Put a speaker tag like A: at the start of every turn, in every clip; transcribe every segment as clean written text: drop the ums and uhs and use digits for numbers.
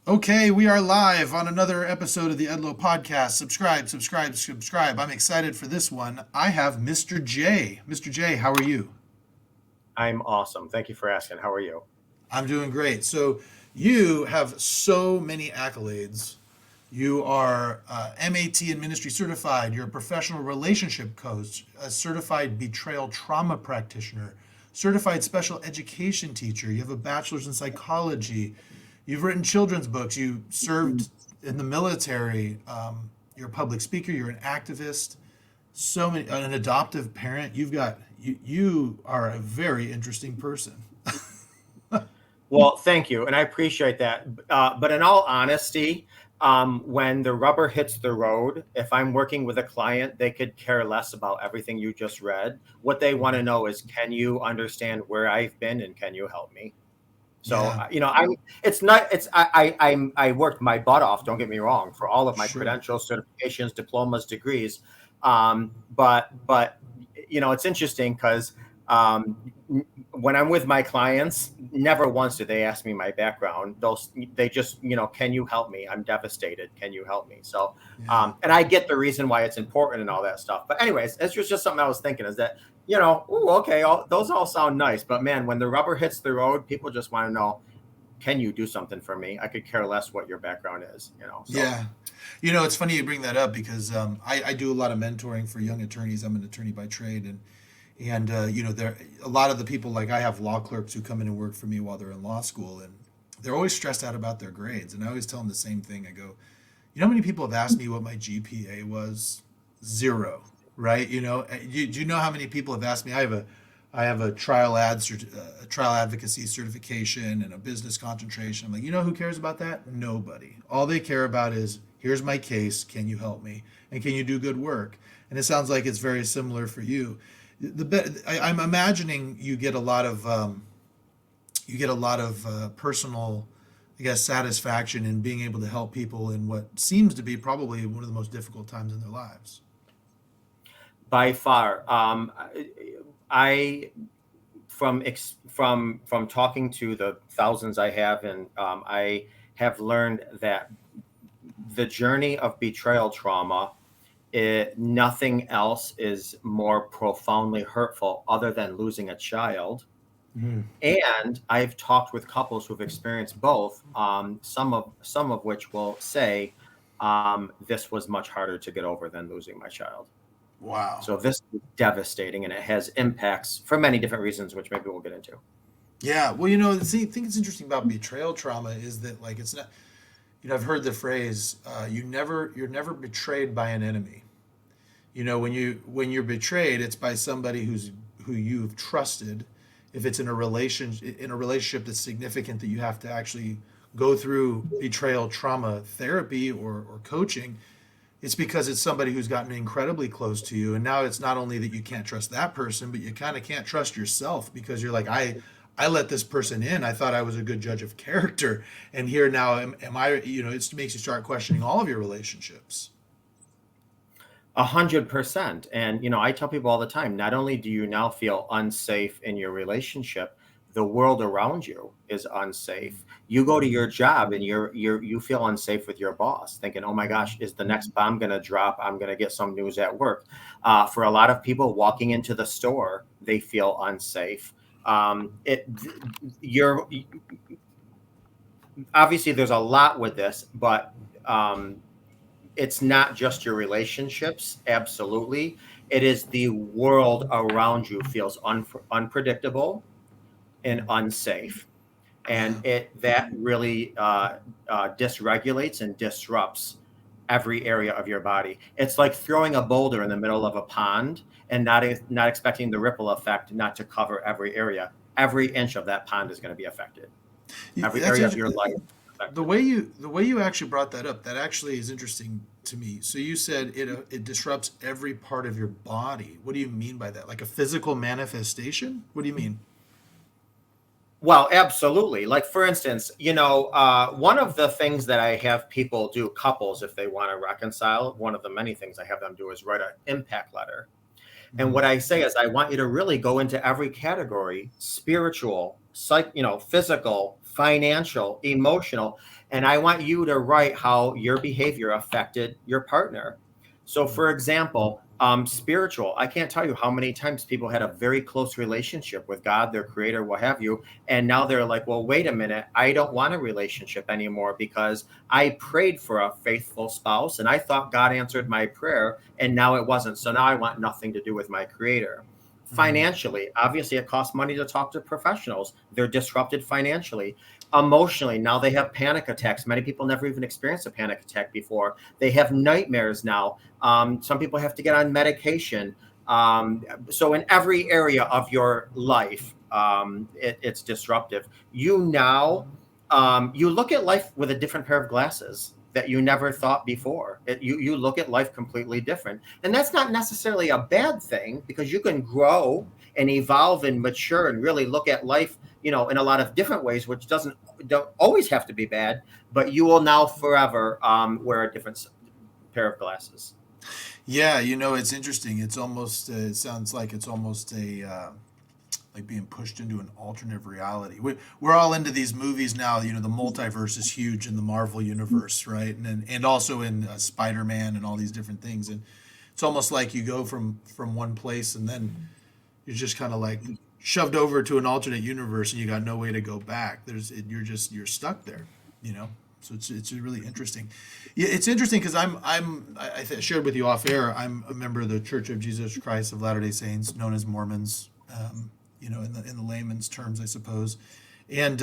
A: Okay, we are live on another episode of the Edlow podcast. Subscribe, subscribe, subscribe. I'm excited for this one. I have Mr. J. Mr. J, how are you?
B: I'm awesome. Thank you for asking. How are you?
A: I'm doing great. So, you have so many accolades. You are MAT and ministry certified. You're a professional relationship coach, a certified betrayal trauma practitioner, certified special education teacher. You have a bachelor's in psychology. You've written children's books. You served in the military. You're a public speaker. You're an activist. So many, an adoptive parent. You are a very interesting person.
B: Well, thank you, and I appreciate that. But in all honesty, when the rubber hits the road, if I'm working with a client, they could care less about everything you just read. What they want to know is, can you understand where I've been, and can you help me? So,
A: Yeah,
B: I'm. It's not. It's. I worked my butt off. Don't get me wrong, for all of my
A: sure.
B: credentials, certifications, diplomas, degrees. But it's interesting because um, when I'm with my clients, never once do they ask me my background. They just, can you help me? I'm devastated. Can you help me? So,
A: Yeah.
B: and I get the reason why it's important and all that stuff. But anyways, it's just something I was thinking is that, ooh, okay, those all sound nice, but man, when the rubber hits the road, people just want to know, can you do something for me? I could care less what your background is. So
A: Yeah. It's funny you bring that up because I do a lot of mentoring for young attorneys. I'm an attorney by trade, and there a lot of the people like I have law clerks who come in and work for me while they're in law school, and they're always stressed out about their grades. And I always tell them the same thing. I go, how many people have asked me what my GPA was? Zero, right? Do you know how many people have asked me? I have a a trial advocacy certification and a business concentration. I'm like, who cares about that? Nobody. All they care about is here's my case. Can you help me? And can you do good work? And it sounds like it's very similar for you. I'm imagining you get a lot of personal, I guess, satisfaction in being able to help people in what seems to be probably one of the most difficult times in their lives.
B: by far, I from talking to the thousands I have, and I have learned that the journey of betrayal trauma, nothing else is more profoundly hurtful other than losing a child.
A: Mm.
B: And I've talked with couples who've experienced both, some of which will say, this was much harder to get over than losing my child.
A: Wow.
B: So this is devastating, and it has impacts for many different reasons, which maybe we'll get into.
A: Yeah. Well, see, I think it's interesting about betrayal trauma is that like it's not. I've heard the phrase, you're never betrayed by an enemy. When you're betrayed, it's by somebody who you've trusted. If it's in a relationship that's significant that you have to actually go through betrayal trauma therapy or coaching, it's because it's somebody who's gotten incredibly close to you, and now it's not only that you can't trust that person, but you kind of can't trust yourself because you're like, I let this person in. I thought I was a good judge of character, and here now am I? It makes you start questioning all of your relationships.
B: 100%. And, I tell people all the time, not only do you now feel unsafe in your relationship, the world around you is unsafe. You go to your job and you feel unsafe with your boss, thinking, "Oh my gosh, is the next bomb going to drop? I'm going to get some news at work." For a lot of people, walking into the store, they feel unsafe. It, you're Obviously there's a lot with this, but it's not just your relationships. Absolutely, it is the world around you feels unpredictable and unsafe, and
A: Yeah.
B: it that really dysregulates and disrupts every area of your body. It's like throwing a boulder in the middle of a pond and not expecting the ripple effect not to cover every area. Every inch of that pond is going to be affected. Every
A: That's
B: area of
A: interesting.
B: your life is
A: The
B: affected.
A: way you actually brought that up, that actually is interesting to me. So you said it disrupts every part of your body. What do you mean by that? Like a physical manifestation? What do you mean?
B: Well, absolutely. Like, for instance, one of the things that I have people do, couples, if they want to reconcile, one of the many things I have them do is write an impact letter. And
A: Mhm.
B: what I say is, I want you to really go into every category: spiritual, physical, financial, emotional. And I want you to write how your behavior affected your partner. So, for example, spiritual, I can't tell you how many times people had a very close relationship with God, their creator, what have you. And now they're like, well, wait a minute, I don't want a relationship anymore because I prayed for a faithful spouse and I thought God answered my prayer and now it wasn't. So now I want nothing to do with my creator. Financially, obviously, it costs money to talk to professionals. They're disrupted financially. Emotionally, now they have panic attacks. Many people never even experienced a panic attack before. They have nightmares now. Some people have to get on medication. So in every area of your life, it's disruptive. You now, you look at life with a different pair of glasses that you never thought before. You look at life completely different. And that's not necessarily a bad thing because you can grow and evolve and mature and really look at life, in a lot of different ways, which don't always have to be bad, but you will now forever wear a different pair of glasses.
A: Yeah, it's interesting. It's almost, it sounds like it's almost like being pushed into an alternate reality. We're all into these movies now. The multiverse is huge in the Marvel universe, right? And also in Spider-Man and all these different things. And it's almost like you go from one place and then you're just kind of like shoved over to an alternate universe and you got no way to go back. You're stuck there, So it's really interesting. Yeah, it's interesting because I shared with you off air. I'm a member of the Church of Jesus Christ of Latter-day Saints, known as Mormons. In the layman's terms, I suppose. And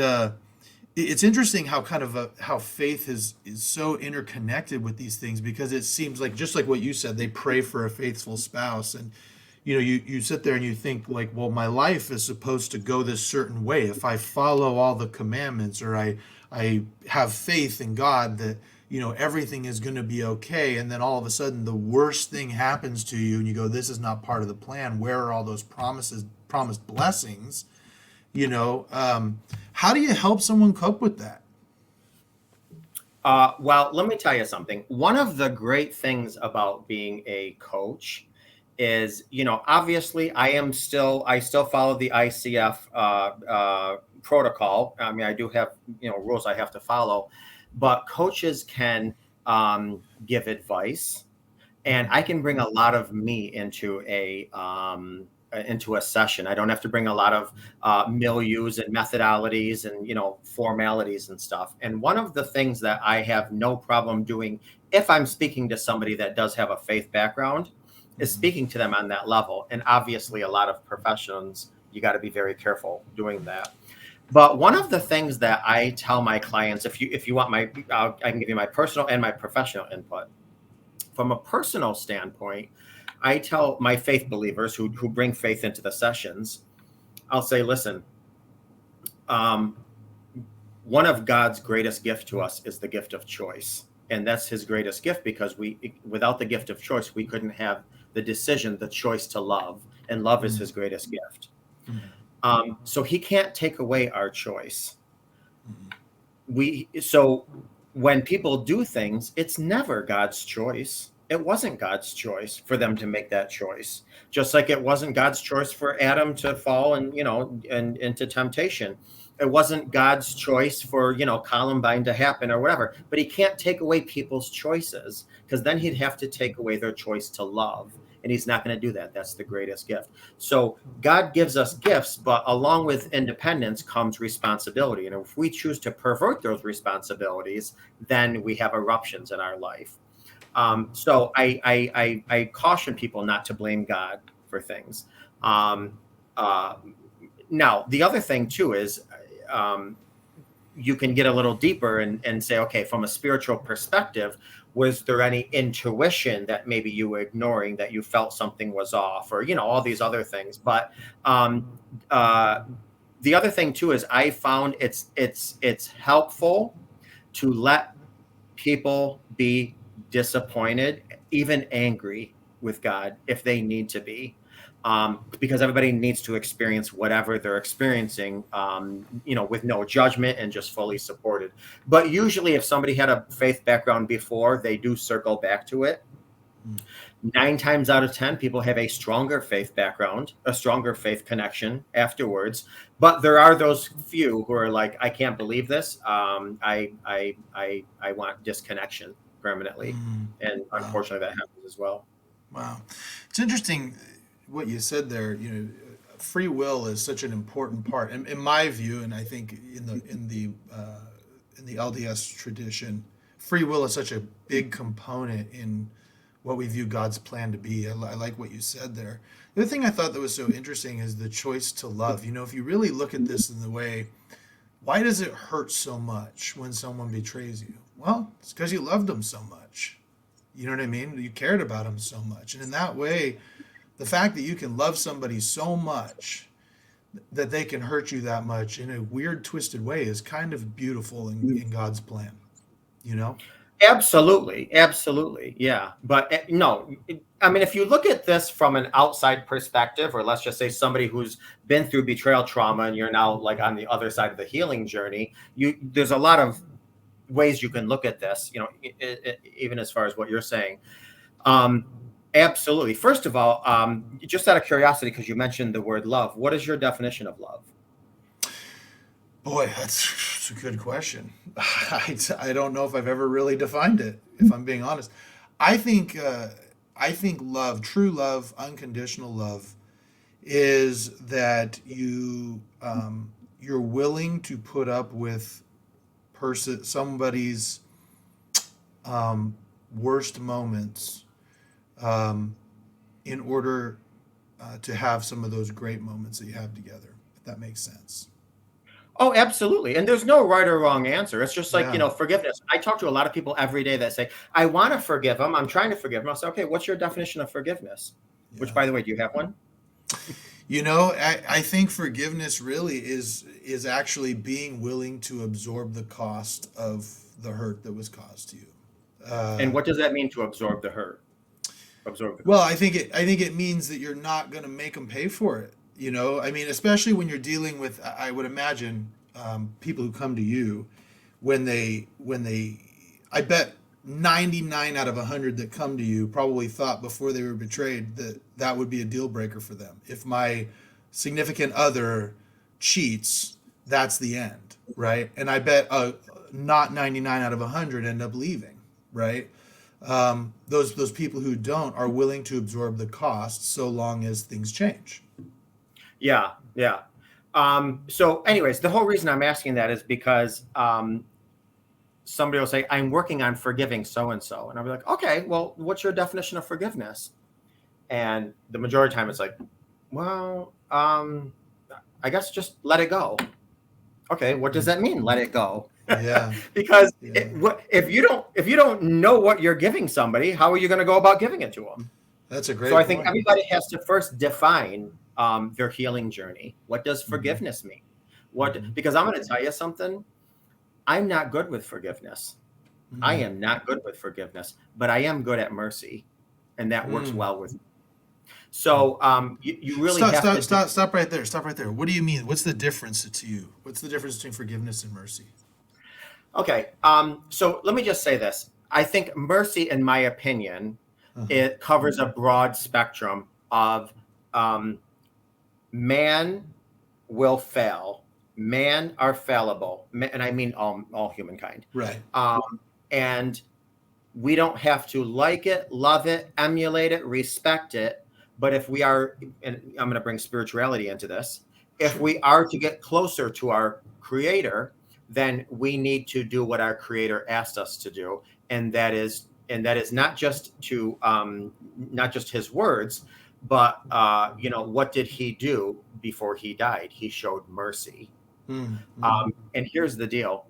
A: it's interesting how kind of how faith is so interconnected with these things, because it seems like, just like what you said, they pray for a faithful spouse, and you sit there and you think like, well, my life is supposed to go this certain way if I follow all the commandments, or I have faith in God that everything is going to be okay, and then all of a sudden the worst thing happens to you and you go, this is not part of the plan. Where are all those promised blessings? How do you help someone cope with that?
B: Well, let me tell you something. One of the great things about being a coach is, obviously I still follow the ICF protocol. I mean, I do have, rules I have to follow, but coaches can give advice, and I can bring a lot of me into a session. I don't have to bring a lot of milieus and methodologies and formalities and stuff. And one of the things that I have no problem doing if I'm speaking to somebody that does have a faith background is speaking to them on that level. And obviously, a lot of professions, you got to be very careful doing that. But one of the things that I tell my clients, if you want I can give you my personal and my professional input. From a personal standpoint, I tell my faith believers who bring faith into the sessions, I'll say, listen, one of God's greatest gift to us is the gift of choice. And that's his greatest gift, because without the gift of choice, we couldn't have the decision, the choice to love. And love is his greatest gift. So he can't take away our choice. So when people do things, it's never God's choice. It wasn't God's choice for them to make that choice. Just like it wasn't God's choice for Adam to fall and into temptation. It wasn't God's choice for Columbine to happen or whatever. But he can't take away people's choices, because then he'd have to take away their choice to love. And he's not going to do that. That's the greatest gift. So God gives us gifts, but along with independence comes responsibility. And if we choose to pervert those responsibilities, then we have eruptions in our life. So I caution people not to blame God for things. Now, the other thing too is you can get a little deeper and say, okay, from a spiritual perspective, was there any intuition that maybe you were ignoring, that you felt something was off, or all these other things? But the other thing too is I found it's helpful to let people be disappointed, even angry with God if they need to be, because everybody needs to experience whatever they're experiencing, with no judgment and just fully supported. But usually if somebody had a faith background before, they do circle back to it.
A: Mm.
B: 9 times out of 10, people have a stronger faith background, a stronger faith connection afterwards. But there are those few who are like, I can't believe this. I want disconnection permanently,
A: Mm.
B: and
A: Wow.
B: unfortunately, that happens as well.
A: Wow. It's interesting what you said there. Free will is such an important part, in my view, and I think in the LDS tradition, free will is such a big component in what we view God's plan to be. I like what you said there. The other thing I thought that was so interesting is the choice to love. If you really look at this in the way, why does it hurt so much when someone betrays you? Well, it's because you loved them so much. You know what I mean? You cared about them so much. And in that way, the fact that you can love somebody so much that they can hurt you that much in a weird, twisted way is kind of beautiful in God's plan, you know?
B: Absolutely, absolutely, yeah. But no, I mean, if you look at this from an outside perspective, or let's just say somebody who's been through betrayal trauma, and you're now like on the other side of the healing journey, there's a lot of ways you can look at this. Even as far as what you're saying. Um, Absolutely. First of all, just out of curiosity, because you mentioned the word love, what is your definition of love?
A: Boy, that's a good question. I don't know if I've ever really defined it, if I'm being honest. I think I think love, true love, unconditional love, is that you're willing to put up with somebody's worst moments um, in order to have some of those great moments that you have together. If that makes sense.
B: Oh, absolutely. And there's no right or wrong answer. It's just like,
A: Yeah,
B: forgiveness. I talk to a lot of people every day that say, I want to forgive them. I'm trying to forgive them. I'll say, okay, what's your definition of forgiveness? Which,
A: yeah.
B: by the way, do you have one?
A: I think forgiveness really is actually being willing to absorb the cost of the hurt that was caused to you.
B: And
A: Uh,
B: what does that mean to absorb the hurt, absorb the
A: well,
B: cost?
A: I think it means that you're not going to make them pay for it. I mean, especially when you're dealing with, I would imagine, people who come to you when they, I bet 99 out of 100 that come to you probably thought before they were betrayed that that would be a deal breaker for them. If my significant other cheats, that's the end, right? And I bet not 99 out of 100 end up leaving, right? Those people who don't are willing to absorb the cost so long as things change.
B: Yeah, yeah. So, anyways, the whole reason I'm asking that is because somebody will say, I'm working on forgiving so and so. And I'll be like, okay, well, what's your definition of forgiveness? And the majority of the time it's like, well, I guess just let it go. Okay, what does that mean? Let it go.
A: Yeah,
B: Because
A: yeah,
B: if you don't know what you're giving somebody, how are you going to go about giving it to them?
A: that's a
B: So
A: great
B: I think
A: point.
B: everybody has to first define their healing journey. What does
A: Hmm.
B: forgiveness mean?
A: Hmm.
B: Because I'm going to tell you something. I'm not good with forgiveness. I
A: Hmm.
B: am not good with forgiveness, but I am good at mercy, and that works
A: Hmm.
B: well with me. So you really have to.
A: Stop right there. Stop right there. What do you mean? What's the difference to you? What's the difference between forgiveness and mercy?
B: Okay. So let me just say this. I think mercy, in my opinion,
A: Uh-huh.
B: it covers a broad spectrum of um, man will fail. Man are fallible, and I mean all humankind.
A: Right.
B: And we don't have to like it, love it, emulate it, respect it. But if we are, and I'm going to bring spirituality into this, if
A: Sure.
B: we are to get closer to our creator, then we need to do what our creator asked us to do. And that is not just his words, but what did he do before he died? He showed mercy.
A: Mm-hmm.
B: And here's the deal: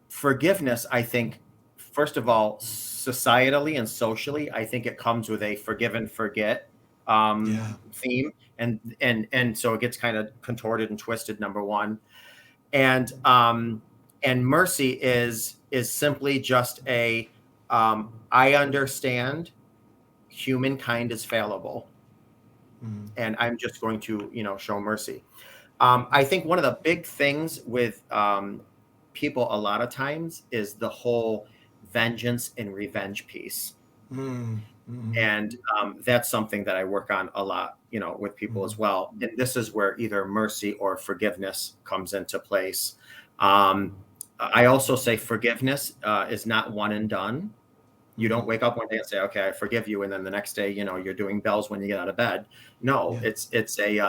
B: forgiveness, I think, first of all, societally and socially, I think it comes with a forgive and forget
A: Yeah.
B: theme, and so it gets kind of contorted and twisted. Number one, and mercy is simply just I understand humankind is fallible,
A: Mm-hmm.
B: and I'm just going to show mercy. I think one of the big things with people a lot of times is the whole vengeance and revenge piece.
A: Mm, mm,
B: And that's something that I work on a lot, with people
A: mm,
B: as well. And this is where either mercy or forgiveness comes into place. Um, I also say forgiveness is not one and done. You don't
A: mm.
B: wake up one day and say, "Okay, I forgive you," and then the next day, you're doing bells when you get out of bed. No,
A: Yeah.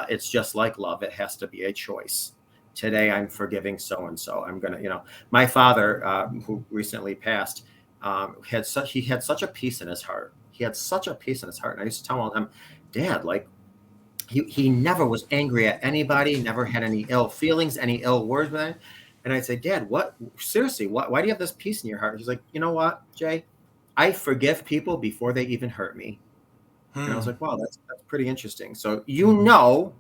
B: it's just like love. It has to be a choice. Today, I'm forgiving so and so. I'm gonna, my father, who recently passed, he had such a peace in his heart. He had such a peace in his heart, and I used to tell him, "Dad, like he never was angry at anybody, never had any ill feelings, any ill words with it." And I'd say, "Dad, what seriously, why do you have this peace in your heart?" He's like, "You know what, Jay? I forgive people before they even hurt me." And I was
A: Mm,
B: like, wow, that's pretty interesting. So,
A: mm,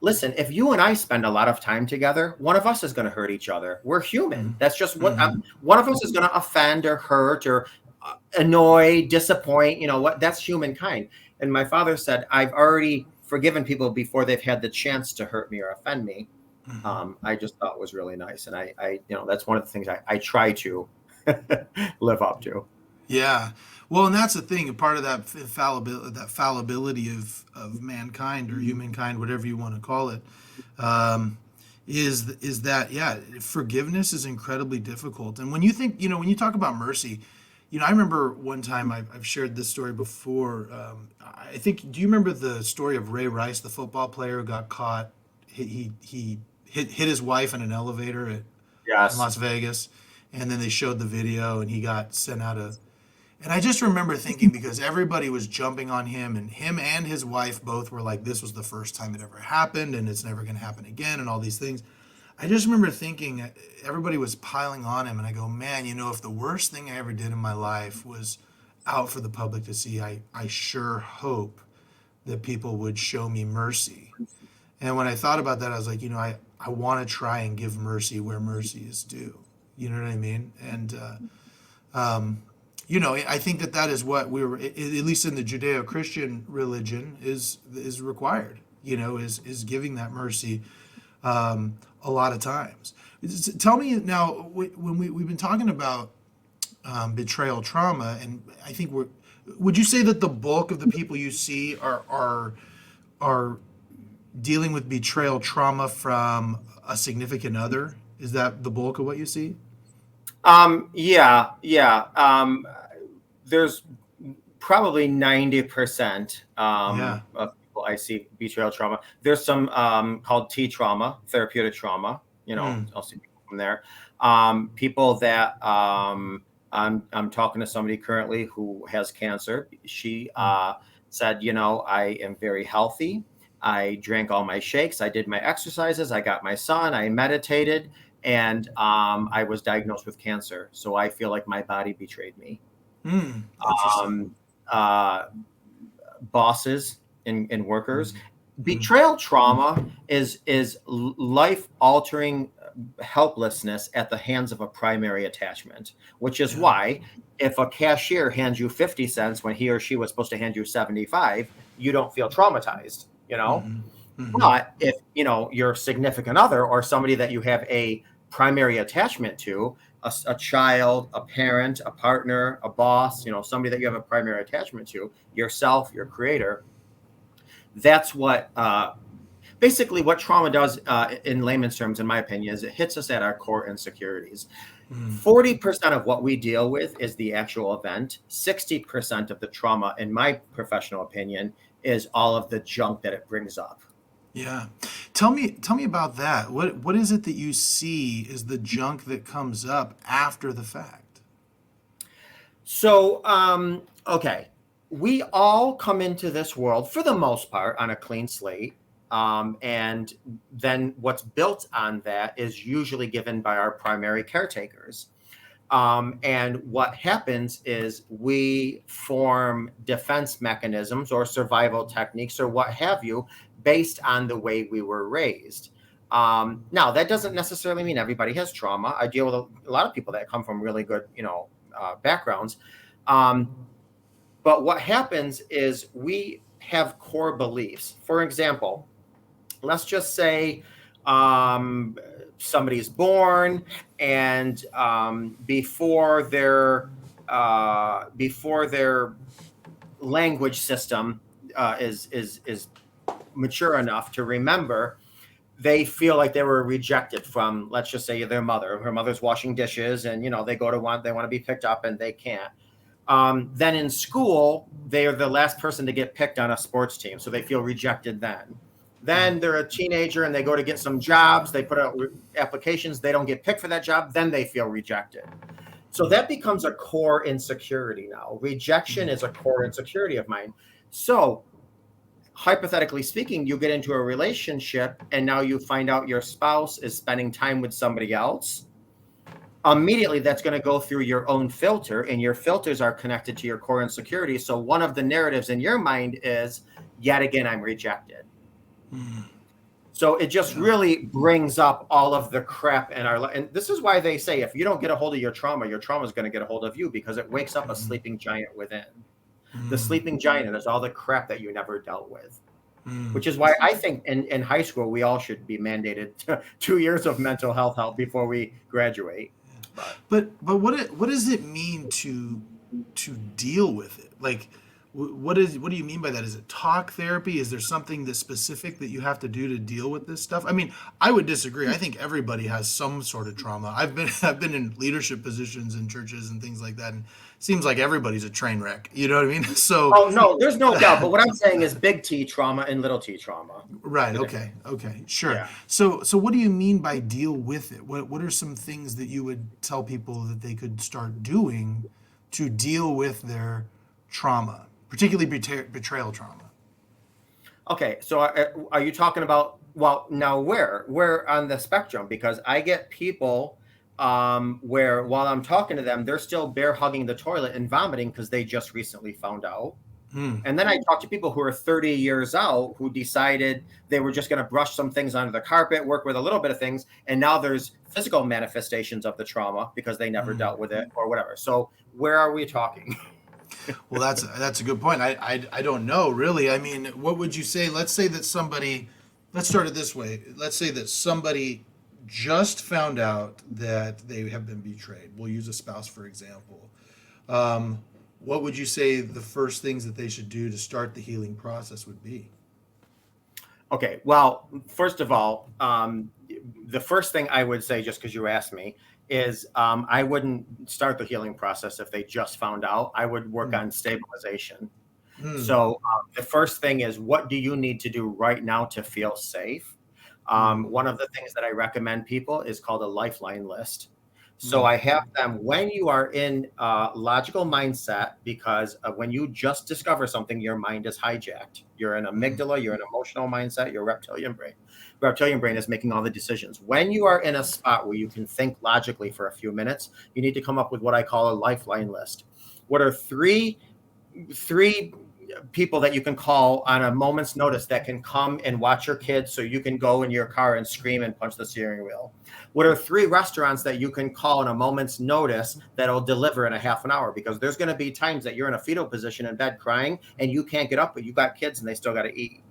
B: listen, if you and I spend a lot of time together, one of us is going to hurt each other. We're human.
A: mm,
B: That's just what
A: mm,
B: one of us is going to offend or hurt or annoy, disappoint. What? That's humankind. And my father said, I've already forgiven people before they've had the chance to hurt me or offend me.
A: mm.
B: I just thought was really nice, and that's one of the things I try to live up to.
A: Yeah. Well, and that's the thing. Part of that fallibility of mankind or humankind, whatever you want to call it, um, is that yeah, forgiveness is incredibly difficult. And when you think, when you talk about mercy, I remember one time I've shared this story before. I think, do you remember the story of Ray Rice, the football player who got caught? He hit his wife in an elevator in
B: Yes.
A: Las Vegas, and then they showed the video, and he got sent out of. And I just remember thinking, because everybody was jumping on him and his wife both were like, this was the first time it ever happened, and it's never going to happen again, and all these things. I just remember thinking, everybody was piling on him, and I go, man, if the worst thing I ever did in my life was out for the public to see, I sure hope that people would show me mercy. And when I thought about that, I was like, I want to try and give mercy where mercy is due. You know what I mean? And I think that is what we were, at least in the Judeo-Christian religion, is required. Is giving that mercy a lot of times. Tell me now, when we've been talking about betrayal trauma, and I think would you say that the bulk of the people you see are dealing with betrayal trauma from a significant other? Is that the bulk of what you see?
B: Yeah, yeah. There's probably 90%
A: Yeah.
B: of people I see betrayal trauma. There's some called T trauma, therapeutic trauma.
A: Mm,
B: I'll see people from there. People that I'm talking to somebody currently who has cancer. She
A: mm,
B: said, I am very healthy. I drank all my shakes. I did my exercises. I got my sun. I meditated, and I was diagnosed with cancer. So I feel like my body betrayed me.
A: interesting.
B: um, uh, Bosses and workers.
A: Mm, mm,
B: Betrayal trauma is life altering helplessness at the hands of a primary attachment, which is
A: yeah.
B: why if a cashier hands you 50 cents when he or she was supposed to hand you 75, you don't feel traumatized.
A: Hmm. Hmm.
B: But if your significant other or somebody that you have a primary attachment to, a child, a parent, a partner, a boss, somebody that you have a primary attachment to, yourself, your creator, that's what basically what trauma does in layman's terms, in my opinion, is it hits us at our core insecurities.
A: Mm.
B: 40% of what we deal with is the actual event. 60% of the trauma, in my professional opinion, is all of the junk that it brings up.
A: Yeah. Tell me about that. What is it that you see is the junk that comes up after the fact?
B: So, okay, we all come into this world for the most part on a clean slate. And then what's built on that is usually given by our primary caretakers. And what happens is we form defense mechanisms or survival techniques or what have you based on the way we were raised. Now, that doesn't necessarily mean everybody has trauma. I deal with a lot of people that come from really good, backgrounds. Um, but what happens is we have core beliefs. For example, let's just say somebody's born and before they're their language system is mature enough to remember, they feel like they were rejected from, let's just say, their mother. Her mother's washing dishes, and they want to be picked up, and they can't. Then in school, they are the last person to get picked on a sports team, so they feel rejected then. Then they're a teenager and they go to get some jobs. They put out applications. They don't get picked for that job. Then they feel rejected. So that becomes a core insecurity now. Rejection is a core insecurity of mine. So hypothetically speaking, you get into a relationship and now you find out your spouse is spending time with somebody else. Immediately, that's going to go through your own filter, and your filters are connected to your core insecurity. So one of the narratives in your mind is, yet again, I'm rejected. So it just really brings up all of the crap in our life. And this is why they say, if you don't get a hold of your trauma is going to get a hold of you, because it wakes up a sleeping giant within. The sleeping giant is all the crap that you never dealt with. Which is why I think in high school, we all should be mandated 2 years of mental health help before we graduate.
A: But what does it mean to deal with it? Like, what do you mean by that? Is it talk therapy? Is there something that's specific that you have to do to deal with this stuff? I mean, I would disagree. I think everybody has some sort of trauma. I've been in leadership positions in churches and things like that, and it seems like everybody's a train wreck. You know what I mean? So
B: no, there's no doubt. But what I'm saying is big T trauma and little T trauma.
A: Right. Okay. Sure.
B: Yeah.
A: So what do you mean by deal with it? What are some things that you would tell people that they could start doing to deal with their trauma, particularly betrayal trauma?
B: Okay. So are you talking about, well, now where on the spectrum? Because I get people where while I'm talking to them, they're still bear hugging the toilet and vomiting because they just recently found out. And then I talk to people who are 30 years out who decided they were just going to brush some things under the carpet, work with a little bit of things. And now there's physical manifestations of the trauma because they never dealt with it or whatever. So where are we talking?
A: Well, that's a good point. I don't know, really. I mean, what would you say? Let's say that somebody, let's start it this way. Let's say that somebody just found out that they have been betrayed. We'll use a spouse, for example. What would you say the first things that they should do to start the healing process would be?
B: Okay, well, first of all, the first thing I would say, just because you asked me, is I wouldn't start the healing process if they just found out. I would work on stabilization. So the first thing is, what do you need to do right now to feel safe? One of the things that I recommend people is called a Lifeline List. So I have them when you are in logical mindset, because when you just discover something, your mind is hijacked. You're in amygdala, you're in emotional mindset, your reptilian brain. Reptilian brain is making all the decisions. When you are in a spot where you can think logically for a few minutes, you need to come up with what I call a Lifeline List. What are three people that you can call on a moment's notice that can come and watch your kids so you can go in your car and scream and punch the steering wheel? What are 3 restaurants that you can call on a moment's notice that'll deliver in a half an hour? Because there's going to be times that you're in a fetal position in bed crying and you can't get up, but you got kids and they still got to eat.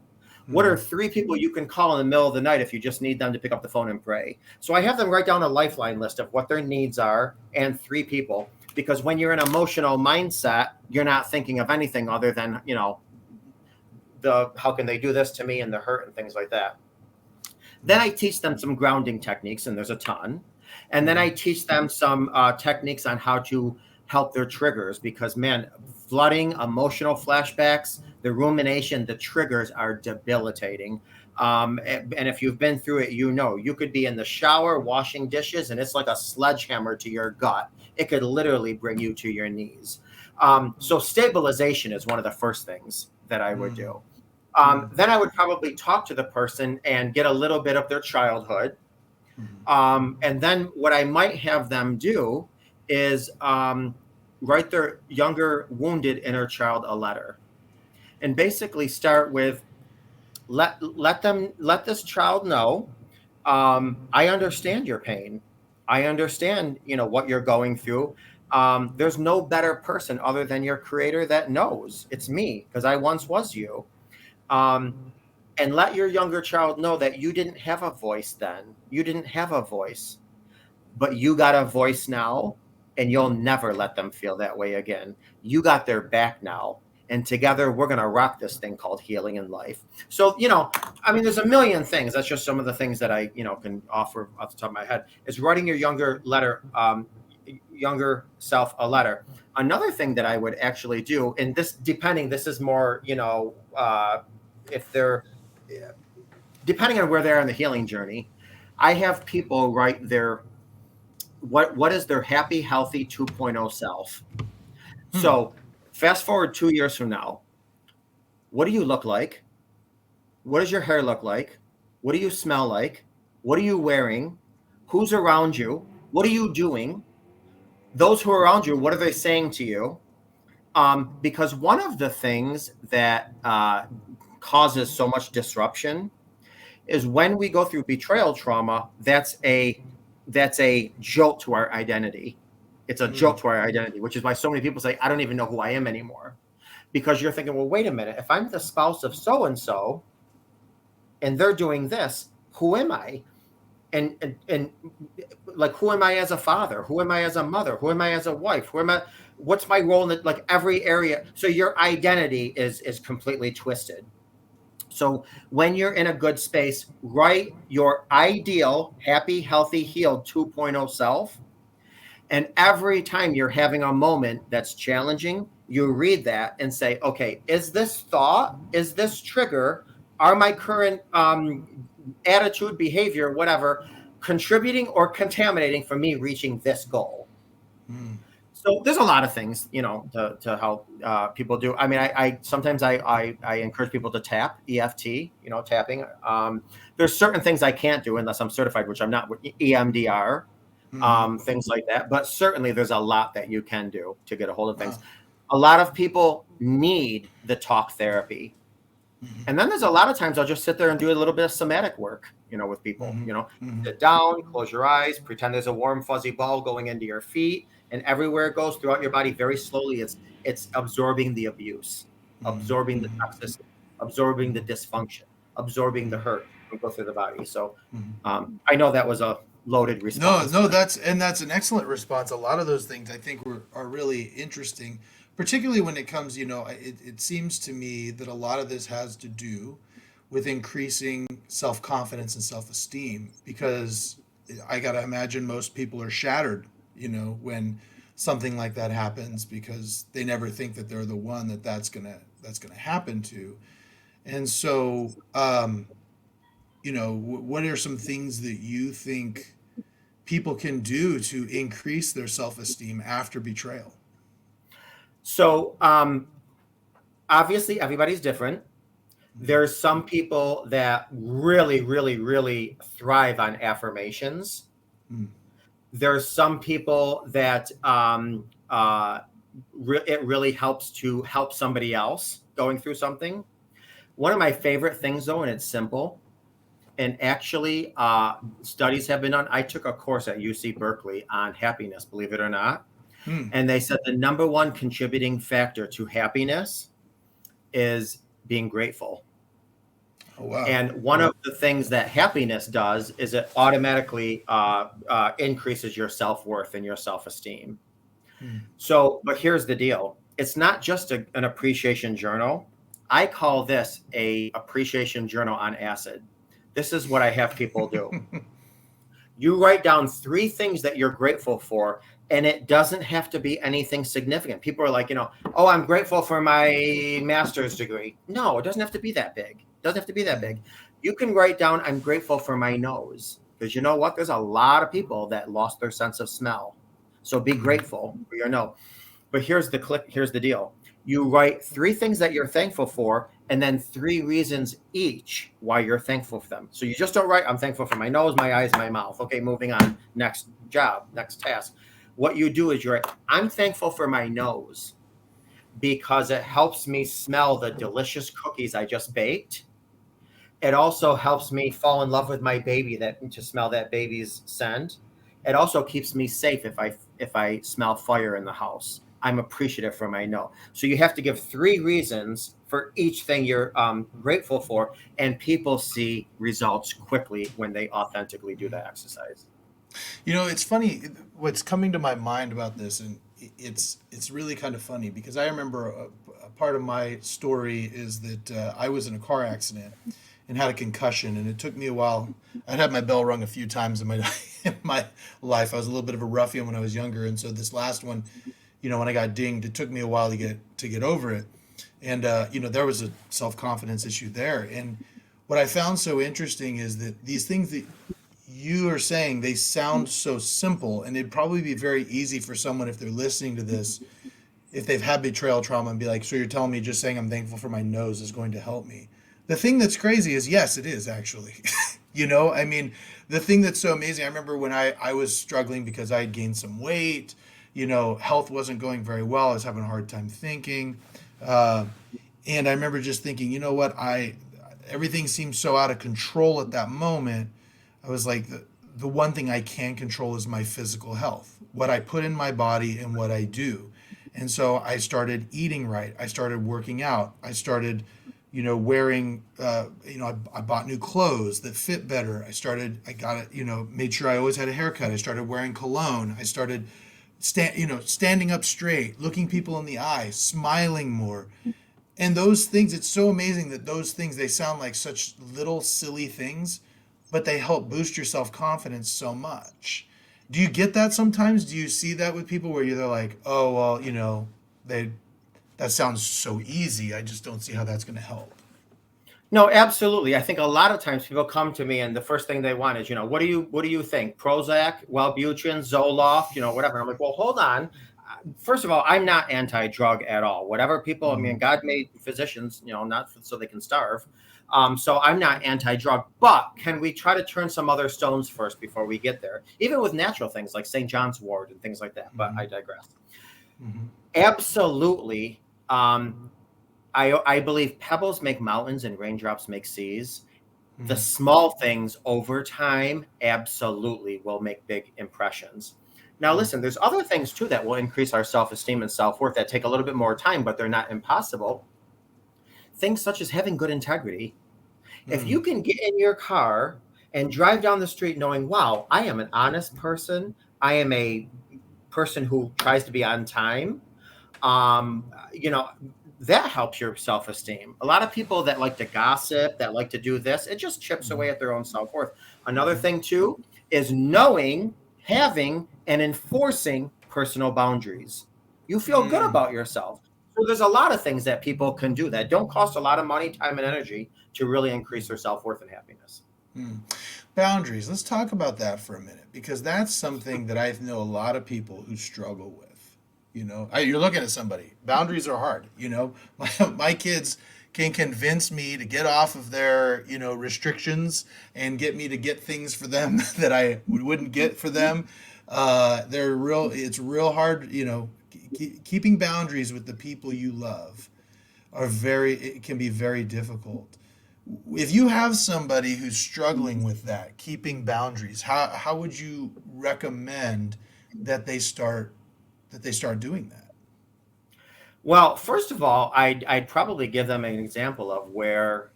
B: What are 3 people you can call in the middle of the night if you just need them to pick up the phone and pray? So I have them write down a Lifeline List of what their needs are and 3 people. Because when you're in an emotional mindset, you're not thinking of anything other than, the how can they do this to me and the hurt and things like that. Then I teach them some grounding techniques, and there's a ton. And then I teach them some techniques on how to help their triggers, because, man, flooding, emotional flashbacks, the rumination, the triggers are debilitating. And if you've been through it, you could be in the shower washing dishes and it's like a sledgehammer to your gut. It could literally bring you to your knees. So stabilization is one of the first things that I would do. Then I would probably talk to the person and get a little bit of their childhood. And then what I might have them do is write their younger wounded inner child a letter, and basically start with, let this child know, I understand your pain. I understand, what you're going through. There's no better person other than your creator that knows. It's me, because I once was you. And let your younger child know that you didn't have a voice then. You didn't have a voice, but you got a voice now. and you'll never let them feel that way again. You got their back now. And together we're going to rock this thing called healing in life. So, I mean, there's a million things. That's just some of the things that I, can offer off the top of my head is writing your younger self a letter. Another thing that I would actually do, and this is more, if they're, depending on where they are in the healing journey, I have people write what is their happy, healthy 2.0 self. So fast forward 2 years from now, what do you look like? What does your hair look like? What do you smell like? What are you wearing? Who's around you? What are you doing? Those who are around you, what are they saying to you? Because one of the things that causes so much disruption is when we go through betrayal trauma, that's a jolt to our identity. It's a jolt to our identity, which is why so many people say, I don't even know who I am anymore. Because you're thinking, well, wait a minute, if I'm the spouse of so-and-so and they're doing this, who am I? And like, who am I as a father? Who am I as a mother? Who am I as a wife? What's my role in every area? So your identity is completely twisted. So when you're in a good space, write your ideal, happy, healthy, healed 2.0 self. And every time you're having a moment that's challenging, you read that and say, okay, is this thought, is this trigger, are my current attitude, behavior, whatever, contributing or contaminating for me reaching this goal? So there's a lot of things, to help people do. I mean, I sometimes I encourage people to tap EFT, tapping. There's certain things I can't do unless I'm certified, which I'm not, with EMDR. Things like that. But certainly there's a lot that you can do to get a hold of things. Wow. A lot of people need the talk therapy. And then there's a lot of times I'll just sit there and do a little bit of somatic work, with people, sit down, close your eyes, pretend there's a warm, fuzzy ball going into your feet, and everywhere it goes throughout your body very slowly, it's absorbing the abuse, absorbing the toxicity, absorbing the dysfunction, absorbing the hurt and go through the body. So I know that was a loaded response.
A: No, that's an excellent response. A lot of those things I think are really interesting, particularly when it comes, it seems to me that a lot of this has to do with increasing self-confidence and self-esteem, because I got to imagine most people are shattered, when something like that happens, because they never think that they're the one that's going to happen to. And so, what are some things that you think people can do to increase their self-esteem after betrayal?
B: So, obviously everybody's different. There's some people that really, really, really thrive on affirmations. There's some people that it really helps to help somebody else going through something. One of my favorite things, though, and it's simple, and actually studies have been done. I took a course at UC Berkeley on happiness, believe it or not. And they said the number one contributing factor to happiness is being grateful.
A: Oh, wow.
B: And one of the things that happiness does is it automatically increases your self-worth and your self-esteem. So, but here's the deal. It's not just an appreciation journal. I call this a appreciation journal on acid. This is what I have people do. You write down 3 things that you're grateful for, and it doesn't have to be anything significant. People are like, oh, I'm grateful for my master's degree. No, it doesn't have to be that big. It doesn't have to be that big. You can write down, I'm grateful for my nose. Because you know what? There's a lot of people that lost their sense of smell. So be grateful for your nose. But here's the deal. You write 3 things that you're thankful for, and then 3 reasons each why you're thankful for them. So you just don't write, I'm thankful for my nose, my eyes, my mouth. Okay, moving on. Next job, next task. What you do is you write, I'm thankful for my nose because it helps me smell the delicious cookies I just baked. It also helps me fall in love with my baby, to smell that baby's scent. It also keeps me safe if I smell fire in the house. I'm appreciative for my no. So you have to give 3 reasons for each thing you're grateful for, and people see results quickly when they authentically do that exercise.
A: It's funny. What's coming to my mind about this, and it's really kind of funny because I remember a part of my story is that I was in a car accident and had a concussion, and it took me a while. I'd had my bell rung a few times in my in my life. I was a little bit of a ruffian when I was younger, and so this last one, when I got dinged, it took me a while to get over it, and there was a self confidence issue there, and what I found so interesting is that these things that you are saying, they sound so simple, and it'd probably be very easy for someone, if they're listening to this, if they've had betrayal trauma, and be like, so you're telling me just saying I'm thankful for my nose is going to help me. The thing that's crazy is, yes, it is actually. I mean, the thing that's so amazing, I remember when I was struggling because I had gained some weight, health wasn't going very well. I was having a hard time thinking. Uh, and I remember just thinking, you know what, everything seemed so out of control at that moment. I was like, the one thing I can control is my physical health, what I put in my body and what I do. And so I started eating right. I started working out. I started, wearing, I bought new clothes that fit better. I got it, made sure I always had a haircut. I started wearing cologne. I started, standing up straight, looking people in the eye, smiling more. And those things, it's so amazing that those things, they sound like such little silly things, but they help boost your self confidence so much. Do you get that sometimes? Do you see that with people where they're like, oh, well, they that sounds so easy. I just don't see how that's going to help.
B: No, absolutely. I think a lot of times people come to me and the first thing they want is, what do you think? Prozac, Wellbutrin, Zoloft, whatever. I'm like, well, hold on. First of all, I'm not anti-drug at all. Whatever people, I mean,
A: Mm,
B: God made physicians, not so they can starve. So I'm not anti-drug, but can we try to turn some other stones first before we get there? Even with natural things like St. John's wort and things like that. But I
A: mm,
B: digress.
A: mm,
B: Absolutely. I believe pebbles make mountains and raindrops make seas. The
A: mm,
B: small things over time absolutely will make big impressions. Now,
A: mm,
B: listen, there's other things too that will increase our self-esteem and self-worth that take a little bit more time, but they're not impossible. Things such as having good integrity. If
A: mm,
B: you can get in your car and drive down the street knowing, wow, I am an honest person, I am a person who tries to be on time, um, you know, that helps your self esteem. A lot of people that like to gossip, that like to do this, it just chips
A: mm,
B: away at their own self worth. Another
A: mm,
B: thing, too, is knowing, having, and enforcing personal boundaries. You feel good
A: mm,
B: about yourself. So there's a lot of things that people can do that don't cost a lot of money, time, and energy to really increase their self worth and happiness.
A: mm. Boundaries. Let's talk about that for a minute because that's something that I know a lot of people who struggle with. You're looking at somebody. Boundaries are hard. My kids can convince me to get off of their, restrictions and get me to get things for them that I wouldn't get for them. They're real. It's real hard. Keeping boundaries with the people you love it can be very difficult. If you have somebody who's struggling with that, keeping boundaries, how would you recommend that they start doing that?
B: Well, first of all, I'd probably give them an example of where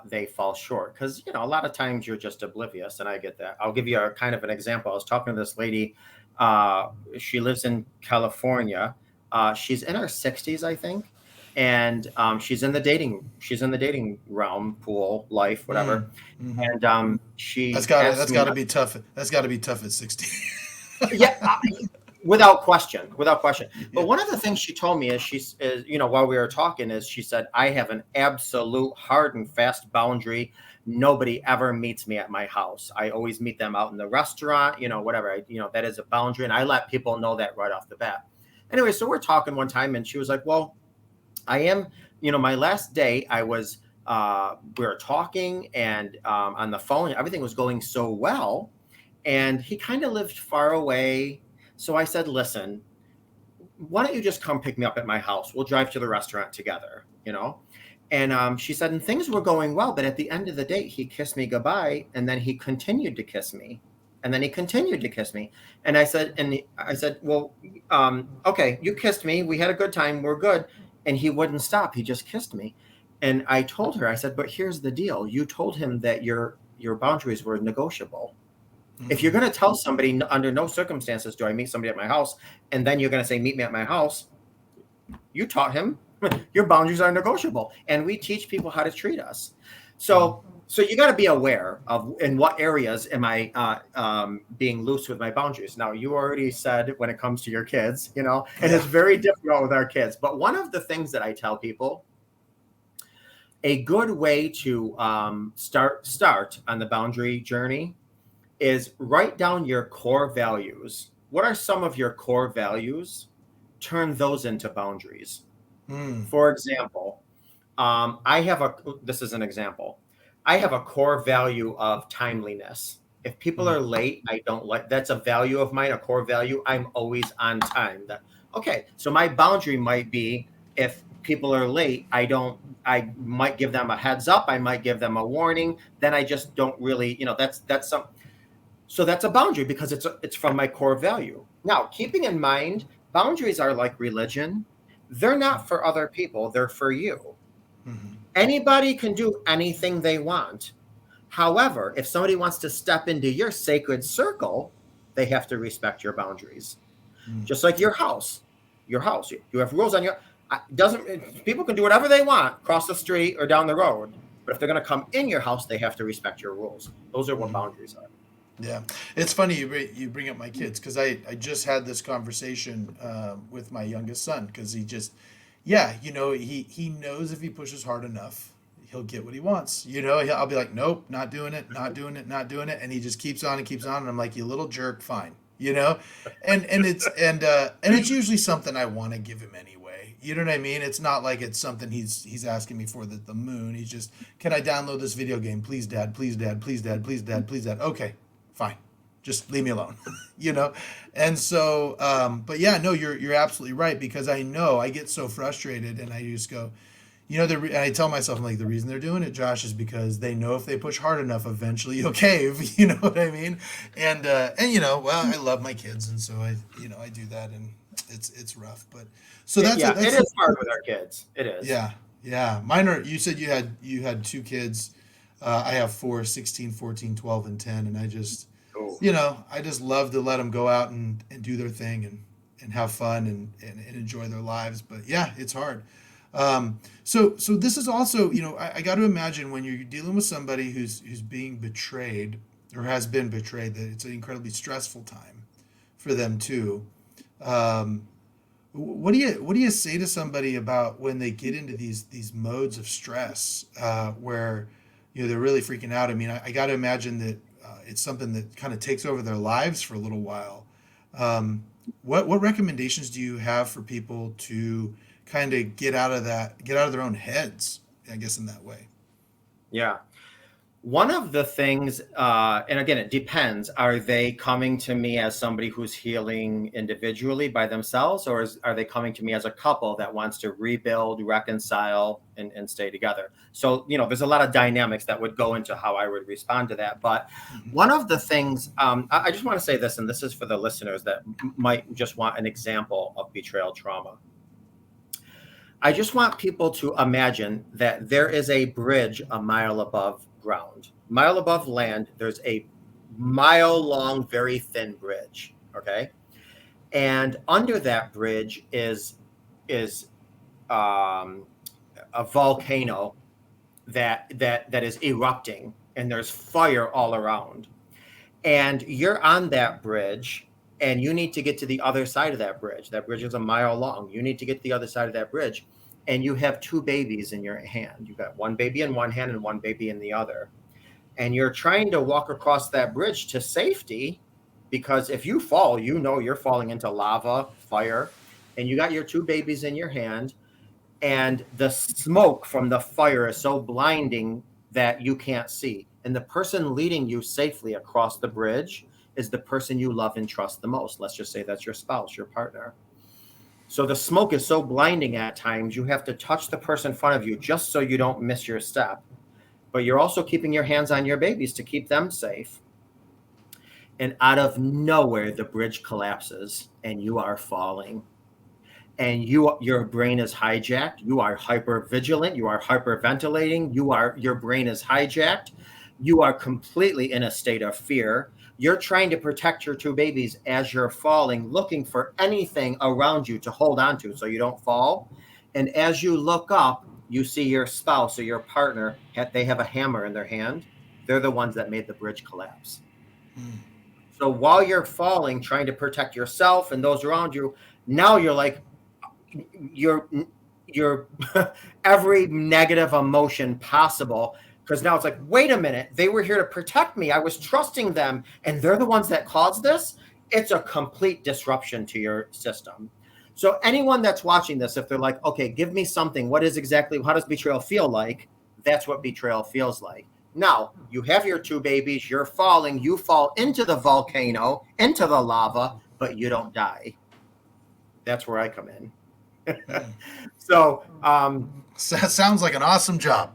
B: they fall short because a lot of times you're just oblivious, and I get that. I'll give you a kind of an example. I was talking to this lady. She lives in California. She's in her 60s, I think, and she's in the dating realm, pool, life,
A: Mm,
B: whatever.
A: hmm.
B: And
A: That's
B: she
A: got to
B: asked
A: that's
B: me,
A: got to be tough. That's got to be tough at 60.
B: yeah, without question, without question.
A: Yeah.
B: But one of the things she told me while we were talking, is she said, I have an absolute hard and fast boundary. Nobody ever meets me at my house. I always meet them out in the restaurant, whatever. That is a boundary. And I let people know that right off the bat. Anyway, so we're talking one time and she was like, well, I am, my last day we were talking and on the phone, everything was going so well. And he kind of lived far away. So I said, listen, why don't you just come pick me up at my house? We'll drive to the restaurant together. And she said, and things were going well. But at the end of the day, he kissed me goodbye. And then he continued to kiss me. And then he continued to kiss me. And I said, well, okay, you kissed me. We had a good time. We're good. And he wouldn't stop. He just kissed me. And I told her, I said, but here's the deal. You told him that your boundaries were negotiable. If you're going to tell somebody under no circumstances do I meet somebody at my house, and then you're going to say, meet me at my house, you taught him your boundaries are negotiable. And we teach people how to treat us. So you got to be aware of in what areas am I being loose with my boundaries. Now, you already said when it comes to your kids, and it's very difficult with our kids. But one of the things that I tell people, a good way to start on the boundary journey is write down your core values. What are some of your core values? Turn those into boundaries. For example, this is an example. I have a core value of timeliness. If people are late, I don't like, that's a value of mine, a core value. I'm always on time. So my boundary might be if people are late, I might give them a heads up. I might give them a warning. Then I just don't really, so that's a boundary because it's from my core value. Now, keeping in mind, boundaries are like religion. They're not for other people. They're for you. Anybody can do anything they want. However, if somebody wants to step into your sacred circle, they have to respect your boundaries. Just like your house. You have rules on people can do whatever they want, cross the street or down the road. But if they're going to come in your house, they have to respect your rules. Those are what boundaries are.
A: Yeah, it's funny you bring up my kids because I just had this conversation with my youngest son because he knows if he pushes hard enough, he'll get what he wants. I'll be like, nope, not doing it, and he just keeps on, and I'm like, you little jerk, fine, and it's usually something I want to give him anyway. You know what I mean? It's not like it's something he's asking me for the moon. He's just, can I download this video game, please, Dad, please, Dad, please, Dad, please, Dad, please, Dad. Okay. Fine, just leave me alone, And so, but yeah, no, you're absolutely right because I know I get so frustrated and I just go, and I tell myself, I'm like, the reason they're doing it, Josh, is because they know if they push hard enough, eventually you'll cave. You know what I mean? And I love my kids, and so I do that, and it's rough, but so that's
B: it is hard with our kids. It is.
A: Yeah. Mine are. You said you had two kids. I have 4, 16, 14, 12, and 10. And I just, I just love to let them go out and do their thing and have fun and enjoy their lives. But yeah, it's hard. So this is also, I got to imagine when you're dealing with somebody who's being betrayed or has been betrayed, that it's an incredibly stressful time for them too. What do you say to somebody about when they get into these modes of stress where they're really freaking out? I mean, I got to imagine that it's something that kind of takes over their lives for a little while. What recommendations do you have for people to kind of get out of their own heads, I guess, in that way?
B: Yeah. One of the things, and again, it depends. Are they coming to me as somebody who's healing individually by themselves, or are they coming to me as a couple that wants to rebuild, reconcile, and stay together? So, there's a lot of dynamics that would go into how I would respond to that. But one of the things, I just want to say this, and this is for the listeners that might just want an example of betrayal trauma. I just want people to imagine that there is a bridge a mile above ground, mile above land. There's a mile long, very thin bridge. Okay. And under that bridge is a volcano that is erupting, and there's fire all around. And you're on that bridge, and you need to get to the other side of that bridge. That bridge is a mile long. You need to get to the other side of that bridge. And you have two babies in your hand. You've got one baby in one hand and one baby in the other. And you're trying to walk across that bridge to safety, because if you fall, you're falling into lava, fire, and you got your two babies in your hand, and the smoke from the fire is so blinding that you can't see. And the person leading you safely across the bridge is the person you love and trust the most. Let's just say that's your spouse, your partner. So the smoke is so blinding at times, you have to touch the person in front of you just so you don't miss your step. But you're also keeping your hands on your babies to keep them safe. And out of nowhere, the bridge collapses and you are falling. And your brain is hijacked. You are hyper vigilant. You are hyperventilating. Your brain is hijacked. You are completely in a state of fear. You're trying to protect your two babies as you're falling, looking for anything around you to hold on to so you don't fall. And as you look up, you see your spouse or your partner, they have a hammer in their hand. They're the ones that made the bridge collapse. So while you're falling, trying to protect yourself and those around you, now you're like, you're every negative emotion possible. Because now it's like, wait a minute, they were here to protect me. I was trusting them, and they're the ones that caused this. It's a complete disruption to your system. So anyone that's watching this, if they're like, okay, give me something, how does betrayal feel like? That's what betrayal feels like. Now, you have your two babies, you're falling, you fall into the volcano, into the lava, but you don't die. That's where I come in. So,
A: sounds like an awesome job.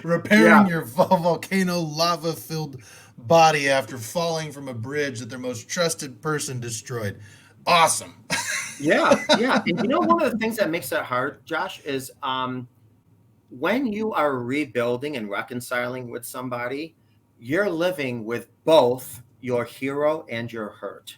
A: Repairing your volcano lava filled body after falling from a bridge that their most trusted person destroyed. Awesome.
B: Yeah. And you know, one of the things that makes that hard, Josh, is when you are rebuilding and reconciling with somebody, you're living with both your hero and your hurt.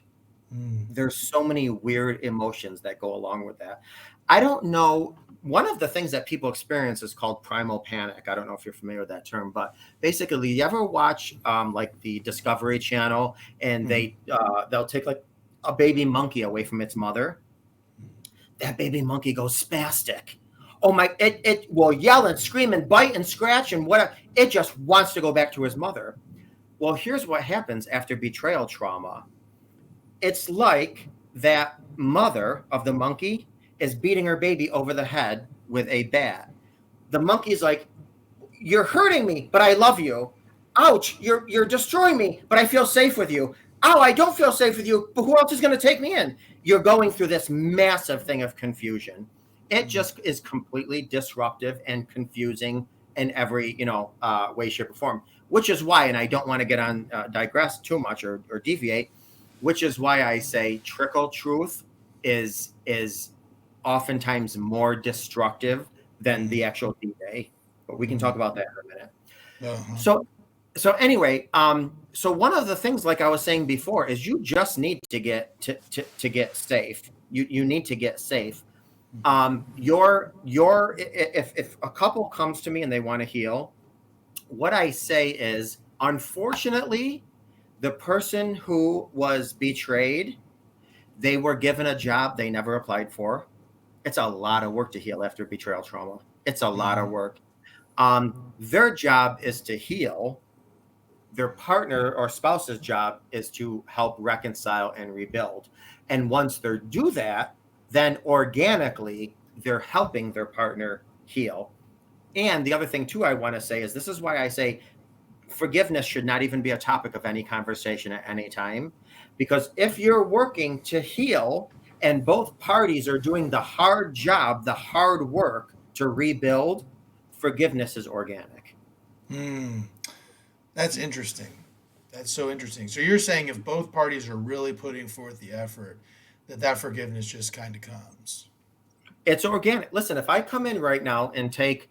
B: There's so many weird emotions that go along with that. I don't know. One of the things that people experience is called primal panic. I don't know if you're familiar with that term, but basically, you ever watch like the Discovery Channel, and they'll take like a baby monkey away from its mother. That baby monkey goes spastic. Oh my! It will yell and scream and bite and scratch and whatever. It just wants to go back to his mother. Well, here's what happens after betrayal trauma. It's like that mother of the monkey is beating her baby over the head with a bat. The monkey's like, you're hurting me, but I love you. Ouch, you're destroying me, but I feel safe with you. Oh, I don't feel safe with you, but who else is going to take me in? You're going through this massive thing of confusion. It just is completely disruptive and confusing in every, way, shape, or form, which is why, and I don't want to get on, digress too much or deviate, which is why I say trickle truth is oftentimes more destructive than the actual D-Day. But we can talk about that in a minute. So anyway, so one of the things, like I was saying before, is you just need to get to get safe. You need to get safe. If a couple comes to me and they want to heal, what I say is, unfortunately, the person who was betrayed, they were given a job they never applied for. It's a lot of work to heal after betrayal trauma. It's a lot of work. Their job is to heal. Their partner or spouse's job is to help reconcile and rebuild. And once they do that, then organically, they're helping their partner heal. And the other thing, too, I want to say is, this is why I say forgiveness should not even be a topic of any conversation at any time. Because if you're working to heal and both parties are doing the hard job, the hard work to rebuild, forgiveness is organic.
A: That's interesting. That's so interesting. So you're saying if both parties are really putting forth the effort, that forgiveness just kind of comes.
B: It's organic. Listen, if I come in right now and take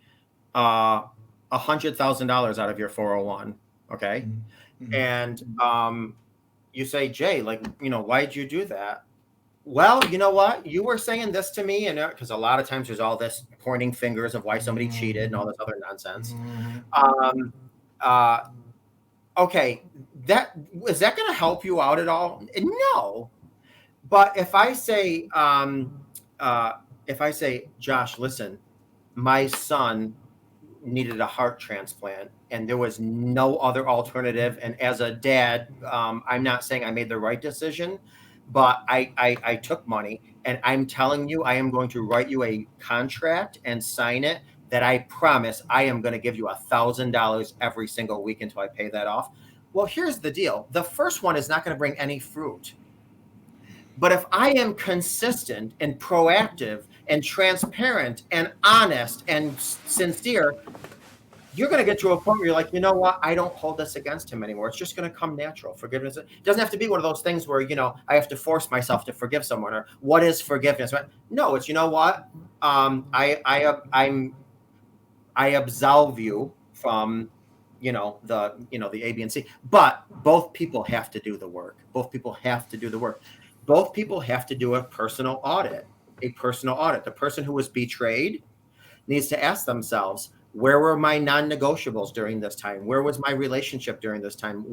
B: $100,000 out of your 401, okay, and you say, Jay, why'd you do that? Well, you know what? You were saying this to me, and because a lot of times there's all this pointing fingers of why somebody cheated and all this other nonsense. Okay, is that going to help you out at all? No. But if I say, Josh, listen, my son needed a heart transplant and there was no other alternative. And as a dad, I'm not saying I made the right decision, but I took money, and I'm telling you, I am going to write you a contract and sign it that I promise I am going to give you $1,000 every single week until I pay that off. Well, here's the deal. The first one is not going to bring any fruit. But if I am consistent and proactive and transparent and honest and sincere, you're going to get to a point where you're like, you know what? I don't hold this against him anymore. It's just going to come natural. Forgiveness. It doesn't have to be one of those things where, I have to force myself to forgive someone, or what is forgiveness? No, it's, you know what? I absolve you from the A, B, and C. But both people have to do the work. Both people have to do the work. Both people have to do a personal audit. A personal audit. The person who was betrayed needs to ask themselves, where were my non-negotiables during this time? Where was my relationship during this time?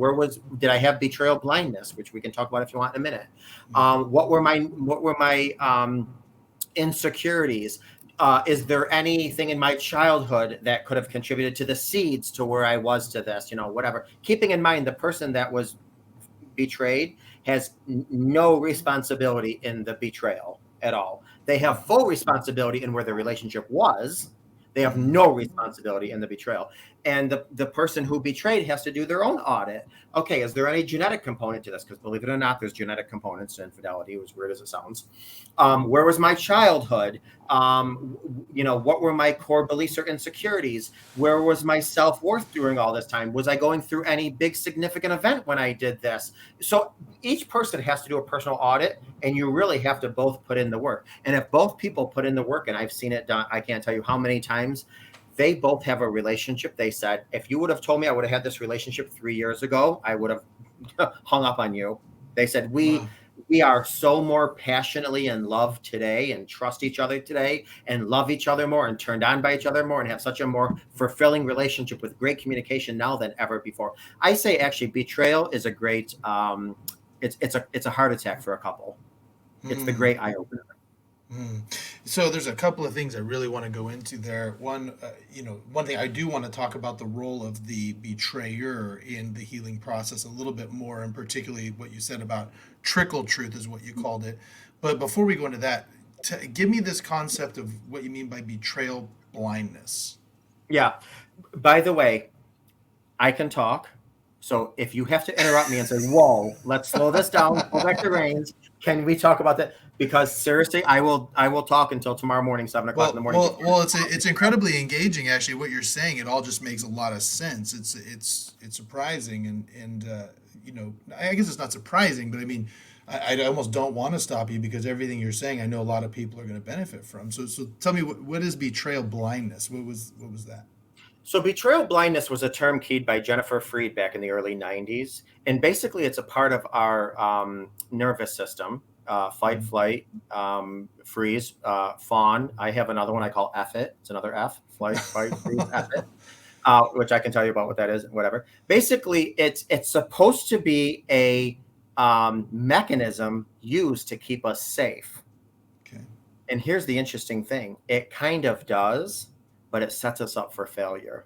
B: Did I have betrayal blindness, which we can talk about if you want in a minute? What were my insecurities? Is there anything in my childhood that could have contributed to the seeds to where I was to this, whatever. Keeping in mind the person that was betrayed has no responsibility in the betrayal at all. They have full responsibility in where the relationship was. They have no responsibility in the betrayal. And the person who betrayed has to do their own audit. Okay, is there any genetic component to this? Because believe it or not, there's genetic components to infidelity, as weird as it sounds. Where was my childhood? What were my core beliefs or insecurities? Where was my self-worth during all this time? Was I going through any big significant event when I did this? So each person has to do a personal audit, and you really have to both put in the work. And if both people put in the work, and I've seen it done, I can't tell you how many times, they both have a relationship. They said, if you would have told me I would have had this relationship 3 years ago, I would have hung up on you. They said, we are so more passionately in love today and trust each other today and love each other more and turned on by each other more and have such a more fulfilling relationship with great communication now than ever before. I say actually betrayal is a great, it's a heart attack for a couple. It's the great eye opener.
A: So there's a couple of things I really want to go into there. One, one thing I do want to talk about the role of the betrayer in the healing process a little bit more, and particularly what you said about trickle truth is what you called it. But before we go into that, give me this concept of what you mean by betrayal blindness.
B: Yeah. By the way, I can talk. So if you have to interrupt me and say, whoa, let's slow this down, pull back the reins. Can we talk about that? Because seriously, I will talk until tomorrow morning, 7:00 in the morning.
A: Well, it's incredibly engaging. Actually, what you're saying, it all just makes a lot of sense. It's surprising, and I guess it's not surprising, but I mean, I almost don't want to stop you because everything you're saying, I know a lot of people are going to benefit from. So tell me, what is betrayal blindness? What was that?
B: So betrayal blindness was a term keyed by Jennifer Freed back in the early 90s. And basically it's a part of our nervous system, fight, flight, freeze, fawn. I have another one I call F it. It's another F, flight, fight, freeze, F it, which I can tell you about what that is, whatever. Basically, it's supposed to be a mechanism used to keep us safe.
A: Okay.
B: And here's the interesting thing. It kind of does, but it sets us up for failure.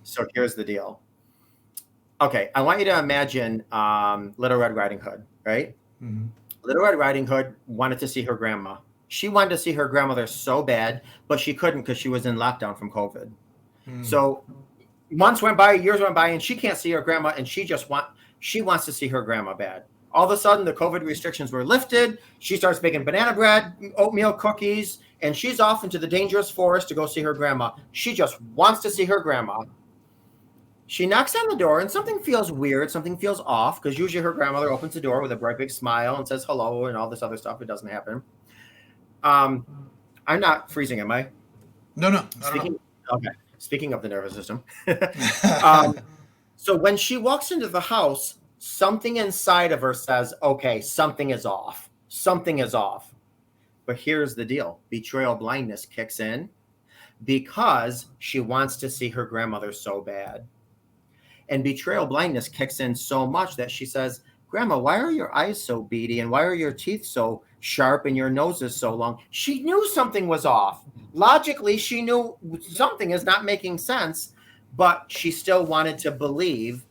B: So here's the deal. Okay, I want you to imagine Little Red Riding Hood, right?
A: Mm-hmm.
B: Little Red Riding Hood wanted to see her grandma. She wanted to see her grandmother so bad, but she couldn't because she was in lockdown from COVID. So months went by, years went by, and she can't see her grandma, and she wants to see her grandma bad. All of a sudden, the COVID restrictions were lifted. She starts making banana bread, oatmeal cookies, and she's off into the dangerous forest to go see her grandma. She just wants to see her grandma. She knocks on the door, and something feels weird. Something feels off, because usually her grandmother opens the door with a bright big smile and says hello and all this other stuff. It doesn't happen. I'm not freezing, am I?
A: No.
B: Okay. Speaking of the nervous system. So when she walks into the house, something inside of her says, okay, something is off. Something is off. But here's the deal. Betrayal blindness kicks in because she wants to see her grandmother so bad. And betrayal blindness kicks in so much that she says, Grandma, why are your eyes so beady and why are your teeth so sharp and your nose is so long? She knew something was off. Logically, she knew something is not making sense, but she still wanted to believe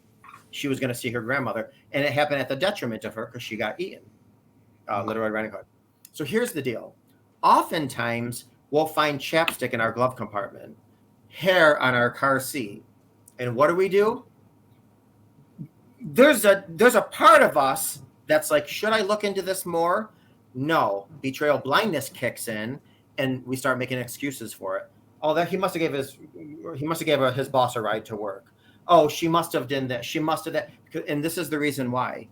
B: she was going to see her grandmother. And it happened at the detriment of her because she got eaten. Little Red Riding Hood. So here's the deal. Oftentimes, we'll find chapstick in our glove compartment, hair on our car seat. And what do? There's a part of us that's like, should I look into this more? No. Betrayal blindness kicks in, and we start making excuses for it. Oh, that he must have gave his boss a ride to work. Oh, she must have done that. She must have that. And this is the reason why.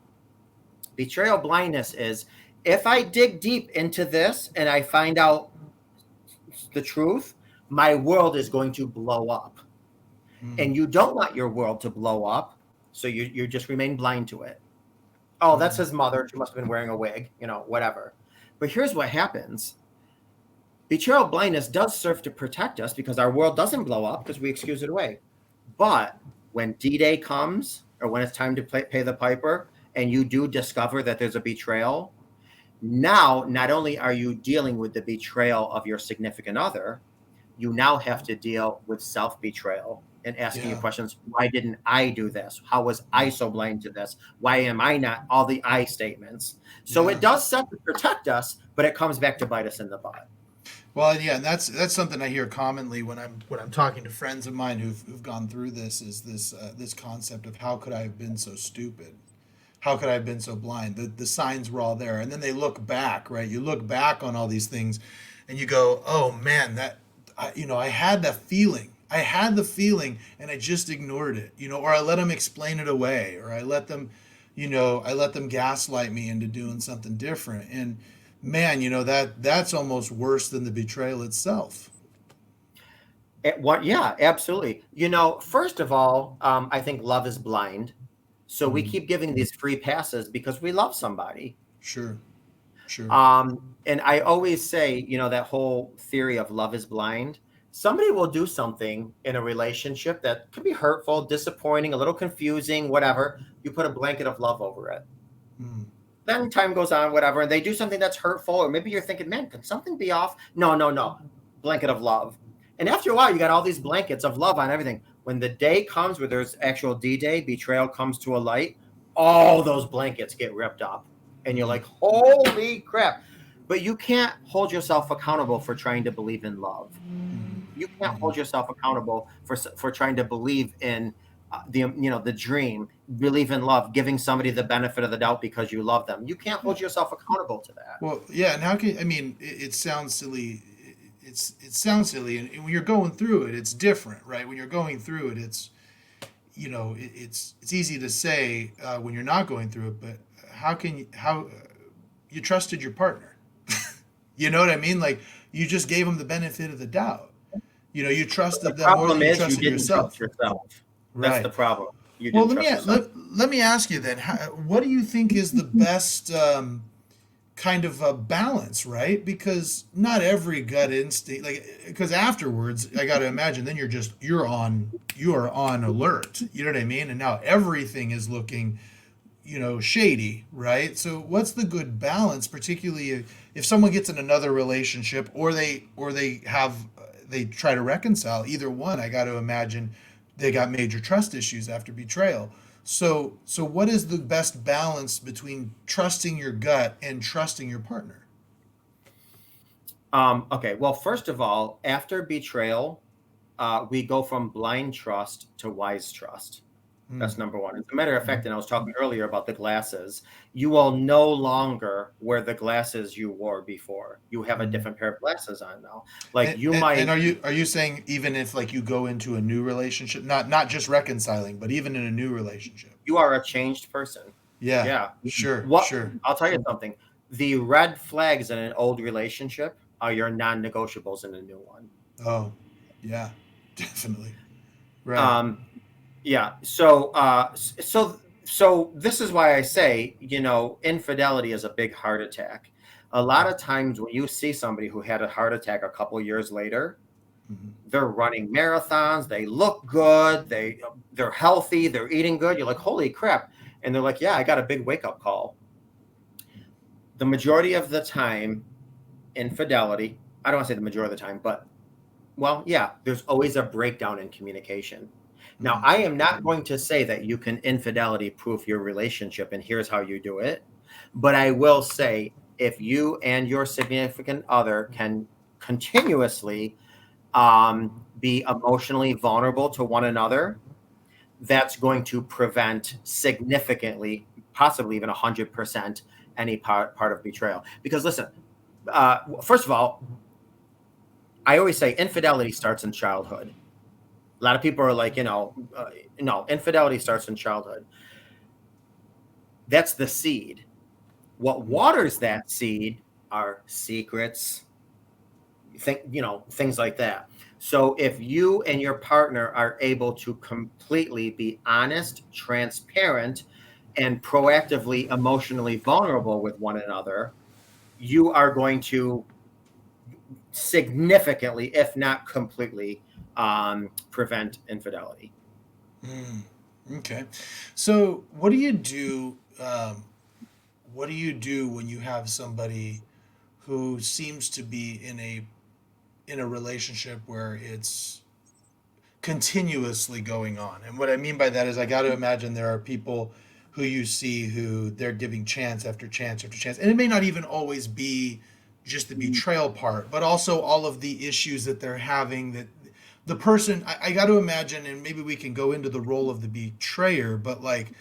B: Betrayal blindness is, if I dig deep into this and I find out the truth, my world is going to blow up. and you don't want your world to blow up, so you just remain blind to it. Oh, that's his mother. She must have been wearing a wig, whatever. But here's what happens. Betrayal blindness does serve to protect us because our world doesn't blow up because we excuse it away. But when D-Day comes, or when it's time to pay the piper, and you do discover that there's a betrayal, now not only are you dealing with the betrayal of your significant other, you now have to deal with self-betrayal and asking you questions. Why didn't I do this? How was I so blind to this? Why am I not? All the I statements. So it does set to protect us, but it comes back to bite us in the butt.
A: Well, yeah, and that's something I hear commonly when I'm talking to friends of mine who've gone through this, is this concept of how could I have been so stupid? How could I have been so blind? The signs were all there, and then they look back, right? You look back on all these things, and you go, oh man, I had that feeling. I had the feeling, and I just ignored it, or I let them explain it away, or I let them gaslight me into doing something different. And man, that's almost worse than the betrayal itself.
B: Yeah, absolutely. First of all, I think love is blind. So we keep giving these free passes because we love somebody.
A: Sure.
B: And I always say, that whole theory of love is blind. Somebody will do something in a relationship that could be hurtful, disappointing, a little confusing, whatever. You put a blanket of love over it. Then time goes on, whatever, and they do something that's hurtful, or maybe you're thinking, man, can something be off? No. Blanket of love. And after a while, you got all these blankets of love on everything. When the day comes where there's actual D-Day, betrayal comes to a light, all those blankets get ripped up. And you're like, holy crap. But you can't hold yourself accountable for trying to believe in love. You can't hold yourself accountable for trying to believe in the dream, believe in love, giving somebody the benefit of the doubt because you love them. You can't hold yourself accountable to that.
A: Well, yeah, and how can it sounds silly. It sounds silly, and when you're going through it, it's different, right? When you're going through it, it's it's easy to say when you're not going through it, but how you trusted your partner? You know what I mean? Like, you just gave them the benefit of the doubt. You trusted them more than you trusted yourself.
B: Trust yourself.
A: Right.
B: That's the problem.
A: Well, let me ask you then. What do you think is the best kind of a balance, right? Because not every gut instinct, because afterwards, I got to imagine, then you are on alert. You know what I mean? And now everything is looking, shady, right? So what's the good balance, particularly if someone gets in another relationship, or they try to reconcile? Either one, I got to imagine they got major trust issues after betrayal. So what is the best balance between trusting your gut and trusting your partner?
B: Okay. Well, first of all, after betrayal, we go from blind trust to wise trust. That's number one. As a matter of fact, and I was talking earlier about the glasses, you will no longer wear the glasses you wore before. You have a different pair of glasses on now. And
A: are you saying even if you go into a new relationship, not just reconciling, but even in a new relationship,
B: you are a changed person?
A: Yeah. Sure. Sure.
B: I'll tell you something. The red flags in an old relationship are your non-negotiables in a new one.
A: Oh, yeah, definitely. Right.
B: Yeah. So this is why I say, infidelity is a big heart attack. A lot of times when you see somebody who had a heart attack a couple years later, they're running marathons, they look good, they're healthy, they're eating good. You're like, holy crap. And they're like, yeah, I got a big wake-up call. The majority of the time, infidelity, I don't want to say the majority of the time, but well, yeah, there's always a breakdown in communication. Now, I am not going to say that you can infidelity proof your relationship and here's how you do it. But I will say, if you and your significant other can continuously be emotionally vulnerable to one another, that's going to prevent significantly, possibly even 100%, any part of betrayal. Because listen, first of all, I always say infidelity starts in childhood. A lot of people are like, no, infidelity starts in childhood. That's the seed. What waters that seed are secrets, things like that. So if you and your partner are able to completely be honest, transparent, and proactively emotionally vulnerable with one another, you are going to significantly, if not completely, prevent infidelity.
A: Mm, okay. So what do you do? What do you do when you have somebody who seems to be in a relationship where it's continuously going on? And what I mean by that is I got to imagine there are people who you see who they're giving chance after chance after chance. And it may not even always be just the betrayal part, but also all of the issues that they're having that the person I got to imagine, and maybe we can go into the role of the betrayer, but like,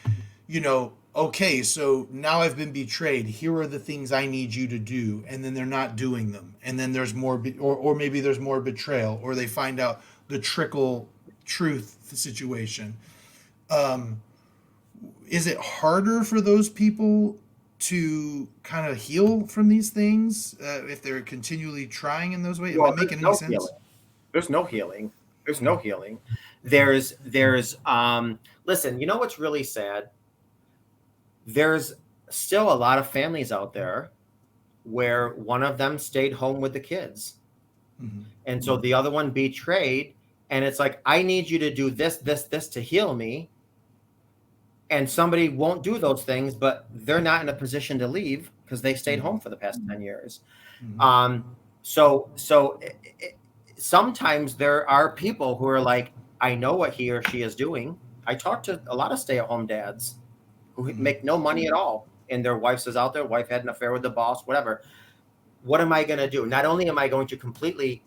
A: okay, so now I've been betrayed. Here are the things I need you to do, and then they're not doing them, and then there's more, or maybe there's more betrayal, or they find out the trickle truth situation. Um, is it harder for those people to kind of heal from these things if they're continually trying in those ways? Am I
B: Well, there's
A: making any
B: no
A: sense?
B: healing. There's no healing. There's no healing. There's listen, you know what's really sad? There's still a lot of families out there where one of them stayed home with the kids.
A: Mm-hmm.
B: And so the other one betrayed. And it's like, I need you to do this to heal me. And somebody won't do those things, but they're not in a position to leave because they stayed home for the past 10 years.
A: Mm-hmm.
B: Um, so sometimes there are people who are like, I know what he or she is doing. I talk to a lot of stay-at-home dads who
A: Mm-hmm.
B: make no money at all, and their wife is out there, wife had an affair with the boss, whatever. What am I going to do? Not only am I going to completely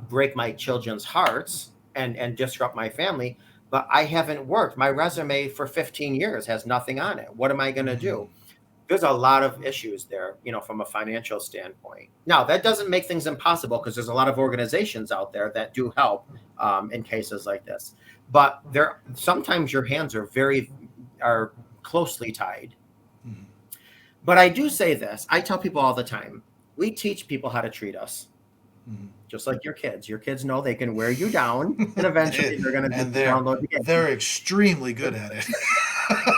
B: break my children's hearts and disrupt my family, but I haven't worked. My resume for 15 years has nothing on it. What am I going to
A: Mm-hmm.
B: do? There's a lot of issues there, from a financial standpoint. Now, that doesn't make things impossible because there's a lot of organizations out there that do help in cases like this. But sometimes your hands are closely tied.
A: Mm-hmm.
B: But I do say this. I tell people all the time, we teach people how to treat us.
A: Mm-hmm.
B: Just like your kids. Your kids know they can wear you down, and eventually they're going to
A: And
B: just download the game.
A: they're extremely good at it.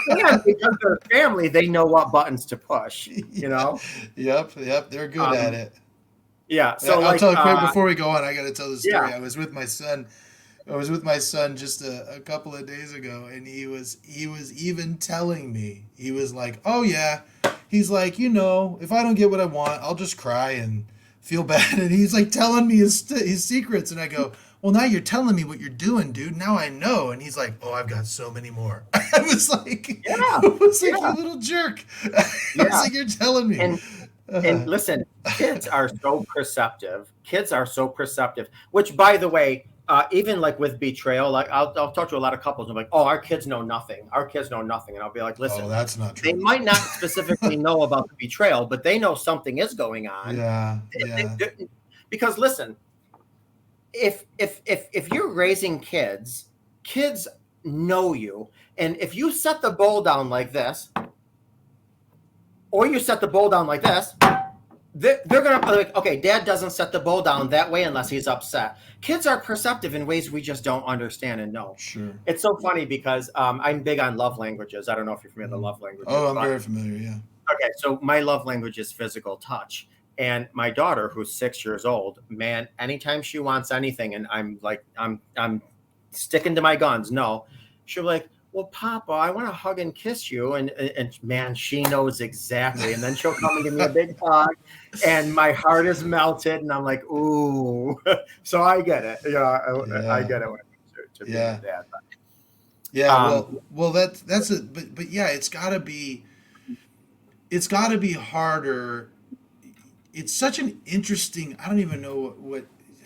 B: And because they're family, they know what buttons to push.
A: Yeah. Yep, they're good at
B: Um,
A: it.
B: yeah. So
A: I'll
B: like,
A: tell you quick before we go on. I got to tell the
B: yeah.
A: story. I was with my son. I was with my son just a couple of days ago, and he was even telling me, he was like, "Oh yeah," he's like, if I don't get what I want, I'll just cry and feel bad. And he's like telling me his secrets, and I go, "Well, now you're telling me what you're doing, dude. Now I know." And he's like, "Oh, I've got so many more." I was like,
B: Yeah.
A: "You little jerk." I was
B: Yeah.
A: like, "You're telling me."
B: And listen, kids are so perceptive. Kids are so perceptive, which, by the way, even like with betrayal, like I'll talk to a lot of couples and I'm like, oh, our kids know nothing. Our kids know nothing. And I'll be like, listen,
A: Oh, that's not
B: they
A: true.
B: might not specifically know about the betrayal, but they know something is going on.
A: Yeah, yeah.
B: Because listen, if you're raising kids, kids know you. And if you set the bowl down like this, or you set the bowl down like this, they're going to be like, okay, dad doesn't set the bowl down that way unless he's upset. Kids are perceptive in ways we just don't understand and know.
A: Sure.
B: It's so funny because I'm big on love languages. I don't know if you're familiar with love languages.
A: Oh, I'm very familiar, yeah.
B: Okay, so my love language is physical touch. And my daughter, who's 6 years old, man, anytime she wants anything, and I'm like, I'm sticking to my guns. No, she'll be like, well, Papa, I want to hug and kiss you. And man, she knows exactly. And then she'll come and give me a big hug, and my heart is melted. And I'm like, ooh. So I get it. I get it when it comes to being a dad.
A: Yeah, well, that's it. But yeah, it's got to be harder. It's such an interesting. I don't even know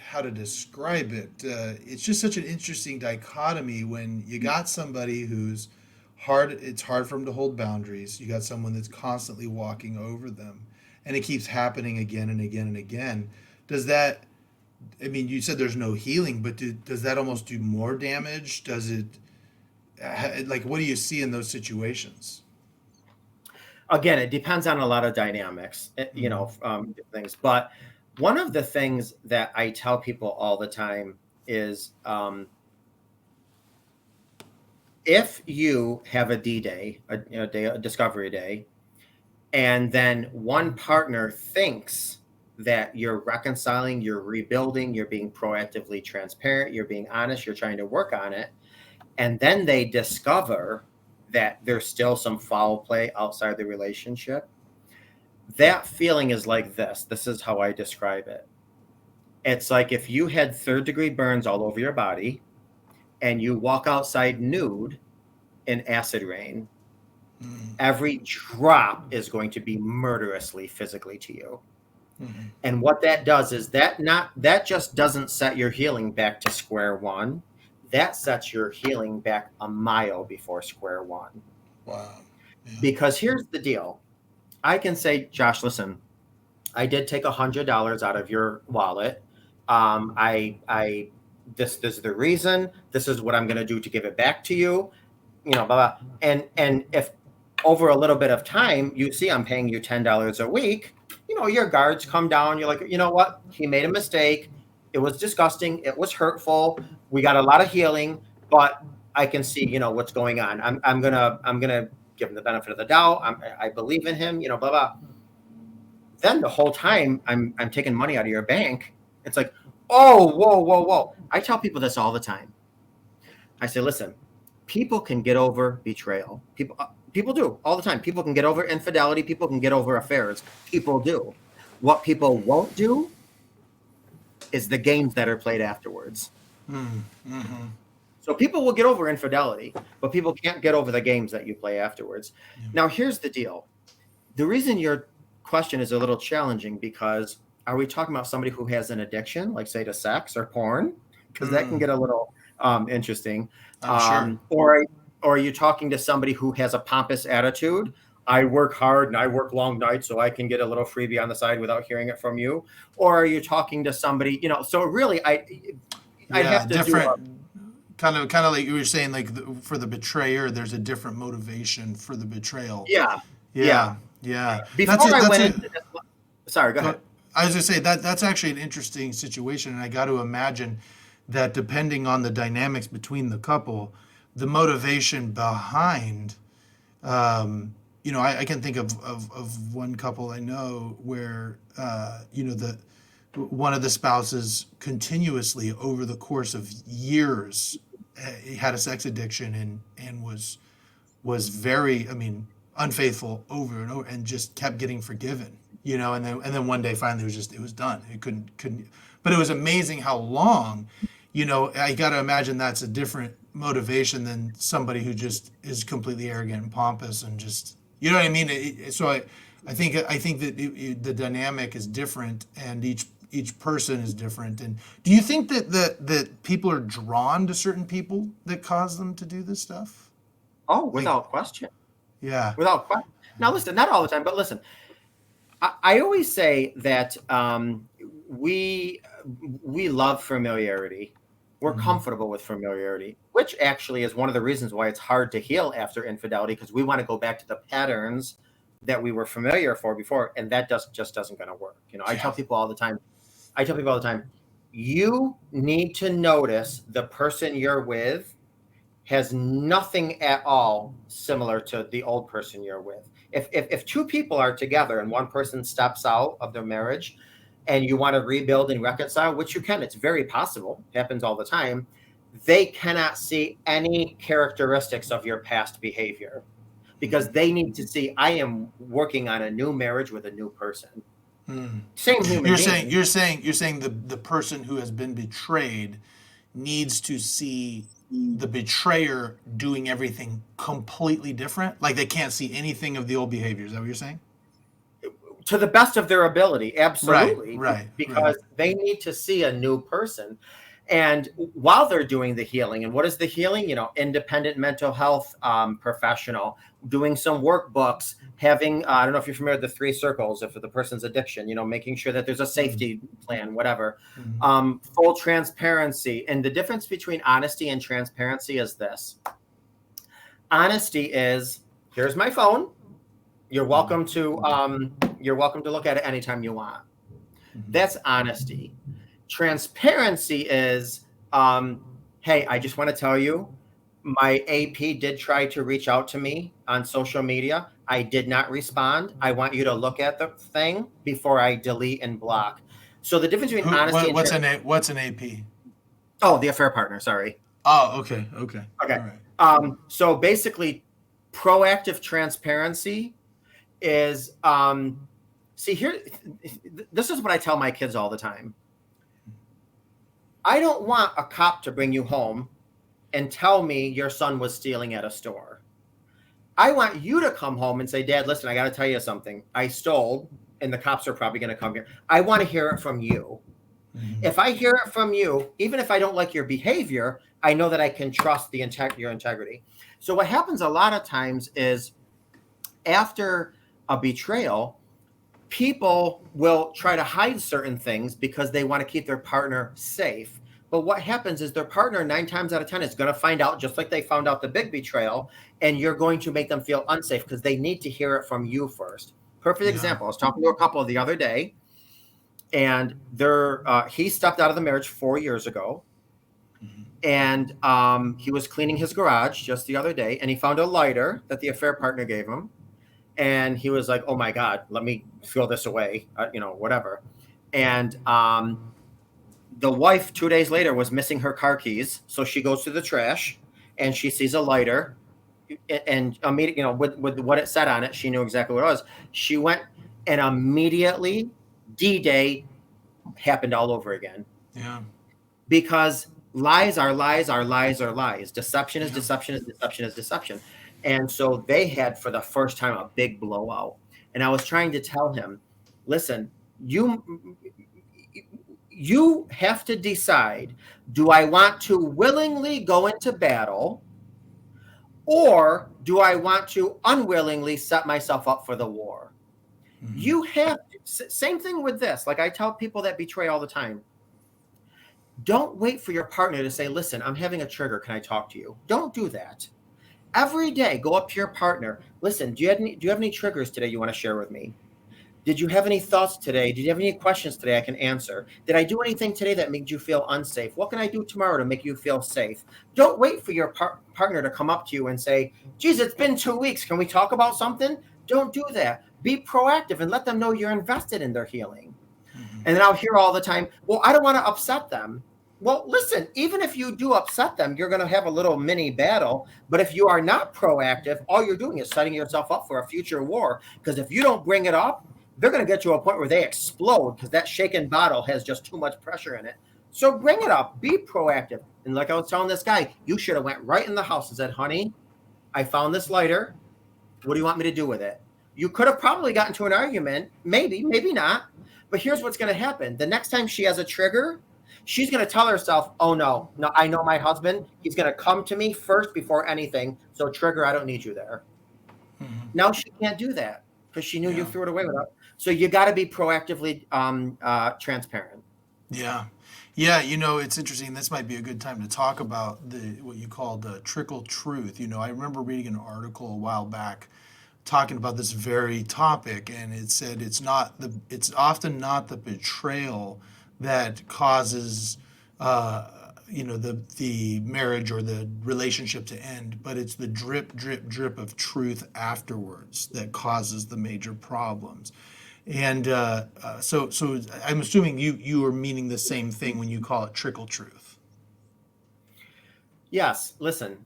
A: how to describe it. It's just such an interesting dichotomy when you got somebody who's hard. It's hard for them to hold boundaries. You got someone that's constantly walking over them, and it keeps happening again and again and again. Does that? I mean, you said there's no healing, but does that almost do more damage? Does it? Like, what do you see in those situations?
B: Again, it depends on a lot of dynamics, things. But one of the things that I tell people all the time is, if you have a D-Day, a discovery day, and then one partner thinks that you're reconciling, you're rebuilding, you're being proactively transparent, you're being honest, you're trying to work on it, and then they discover that there's still some foul play outside the relationship, that feeling is like this. This is how I describe it. It's like if you had 3rd-degree burns all over your body and you walk outside nude in acid rain, every drop is going to be murderously physically to you. And what that does is that just doesn't set your healing back to square one. That sets your healing back a mile before square one.
A: Wow. Yeah.
B: Because here's the deal. I can say, Josh, listen, I did take $100 out of your wallet. This is the reason. This is what I'm going to do to give it back to you. Blah, blah. And if over a little bit of time, you see I'm paying you $10 a week, your guards come down. You're like, you know what? He made a mistake. It was disgusting. It was hurtful. We got a lot of healing, but I can see, what's going on. I'm gonna give him the benefit of the doubt. I believe in him, blah, blah. Then the whole time I'm taking money out of your bank. It's like, oh, whoa. I tell people this all the time. I say, listen, people can get over betrayal. People do all the time. People can get over infidelity. People can get over affairs. People do. What people won't do is the games that are played afterwards.
A: Mm-hmm.
B: So people will get over infidelity, but people can't get over the games that you play afterwards. Yeah. Now, here's the deal. The reason your question is a little challenging, because are we talking about somebody who has an addiction, like say to sex or porn? Because that can get a little interesting.
A: Sure.
B: Or are you talking to somebody who has a pompous attitude? I work hard and I work long nights so I can get a little freebie on the side without hearing it from you. Or are you talking to somebody, so really I have to
A: different, kind of like you were saying, like for the betrayer, there's a different motivation for the betrayal.
B: Yeah. Before I went into this, sorry, go ahead.
A: I was going to say that's actually an interesting situation. And I got to imagine that depending on the dynamics between the couple, the motivation behind, I can think of one couple I know where, one of the spouses continuously over the course of years had a sex addiction and was very, unfaithful over and over and just kept getting forgiven, and then one day finally it was done. It couldn't, but it was amazing how long, I got to imagine that's a different motivation than somebody who just is completely arrogant and pompous and just, you know what I mean? So I think that the dynamic is different and each person is different. And do you think that people are drawn to certain people that cause them to do this stuff?
B: Oh, without question.
A: Yeah.
B: Without question. Now listen, not all the time, but listen, I always say that we love familiarity. We're comfortable with familiarity, which actually is one of the reasons why it's hard to heal after infidelity, because we want to go back to the patterns that we were familiar for before, and that just doesn't going to work. I tell people all the time, you need to notice the person you're with has nothing at all similar to the old person you're with. If two people are together and one person steps out of their marriage and you want to rebuild and reconcile, which you can, it's very possible, happens all the time, they cannot see any characteristics of your past behavior because they need to see, I am working on a new marriage with a new person. Same human being.
A: You're saying the person who has been betrayed needs to see the betrayer doing everything completely different? Like they can't see anything of the old behavior. Is that what you're saying?
B: To the best of their ability, absolutely.
A: Right.
B: Because they need to see a new person. And while they're doing the healing, and what is the healing? Independent mental health professional, doing some workbooks, having, I don't know if you're familiar with the 3 circles, if the person's addiction, making sure that there's a safety plan, whatever, full transparency. And the difference between honesty and transparency is this. Honesty is, here's my phone. You're welcome to look at it anytime you want. That's honesty. Transparency is, hey, I just want to tell you, my AP did try to reach out to me on social media. I did not respond. I want you to look at the thing before I delete and block. So the difference between honesty and
A: What's an AP?
B: oh, the affair partner. Sorry.
A: Oh, okay. Okay.
B: Okay.
A: All right.
B: So basically, proactive transparency is see here. This is what I tell my kids all the time. I don't want a cop to bring you home and tell me your son was stealing at a store. I want you to come home and say, Dad, listen, I got to tell you something. I stole, and the cops are probably going to come here. I want to hear it from you. If I hear it from you, even if I don't like your behavior, I know that I can trust your integrity. So what happens a lot of times is after a betrayal, people will try to hide certain things because they want to keep their partner safe. But what happens is their partner 9 times out of 10 is going to find out, just like they found out the big betrayal, and you're going to make them feel unsafe because they need to hear it from you first. Perfect example. I was talking to a couple the other day, and he stepped out of the marriage 4 years ago, and he was cleaning his garage just the other day, and he found a lighter that the affair partner gave him. And he was like, oh my God, let me throw this away, whatever. And the wife 2 days later was missing her car keys. So she goes to the trash and she sees a lighter, and immediately, with what it said on it, she knew exactly what it was. She went, and immediately D-Day happened all over again.
A: Yeah.
B: Because lies are lies are lies are lies. Deception is deception is deception is deception. And so they had, for the first time, a big blowout. And I was trying to tell him, listen, you have to decide, do I want to willingly go into battle, or do I want to unwillingly set myself up for the war? You have to, same thing with this. Like I tell people that betray all the time. Don't wait for your partner to say, listen, I'm having a trigger. Can I talk to you? Don't do that. Every day, go up to your partner. Listen, do you have any triggers today you want to share with me? Did you have any thoughts today? Did you have any questions today I can answer? Did I do anything today that made you feel unsafe? What can I do tomorrow to make you feel safe? Don't wait for your partner to come up to you and say, geez, it's been 2 weeks. Can we talk about something? Don't do that. Be proactive and let them know you're invested in their healing. And then I'll hear all the time, well, I don't want to upset them. Well, listen, even if you do upset them, you're going to have a little mini battle. But if you are not proactive, all you're doing is setting yourself up for a future war. Because if you don't bring it up, they're going to get to a point where they explode because that shaken bottle has just too much pressure in it. So bring it up. Be proactive. And like I was telling this guy, you should have went right in the house and said, honey, I found this lighter. What do you want me to do with it? You could have probably gotten to an argument. Maybe, maybe not. But here's what's going to happen. The next time she has a trigger, she's going to tell herself, oh, no, I know my husband. He's going to come to me first before anything. So trigger, I don't need you there. Now she can't do that because she knew you threw it away without. So you got to be proactively transparent.
A: Yeah. Yeah. It's interesting. This might be a good time to talk about what you call the trickle truth. I remember reading an article a while back talking about this very topic, and it said it's often not the betrayal that causes the marriage or the relationship to end, but it's the drip of truth afterwards that causes the major problems. And so I'm assuming you are meaning the same thing when you call it trickle truth.
B: Yes. Listen,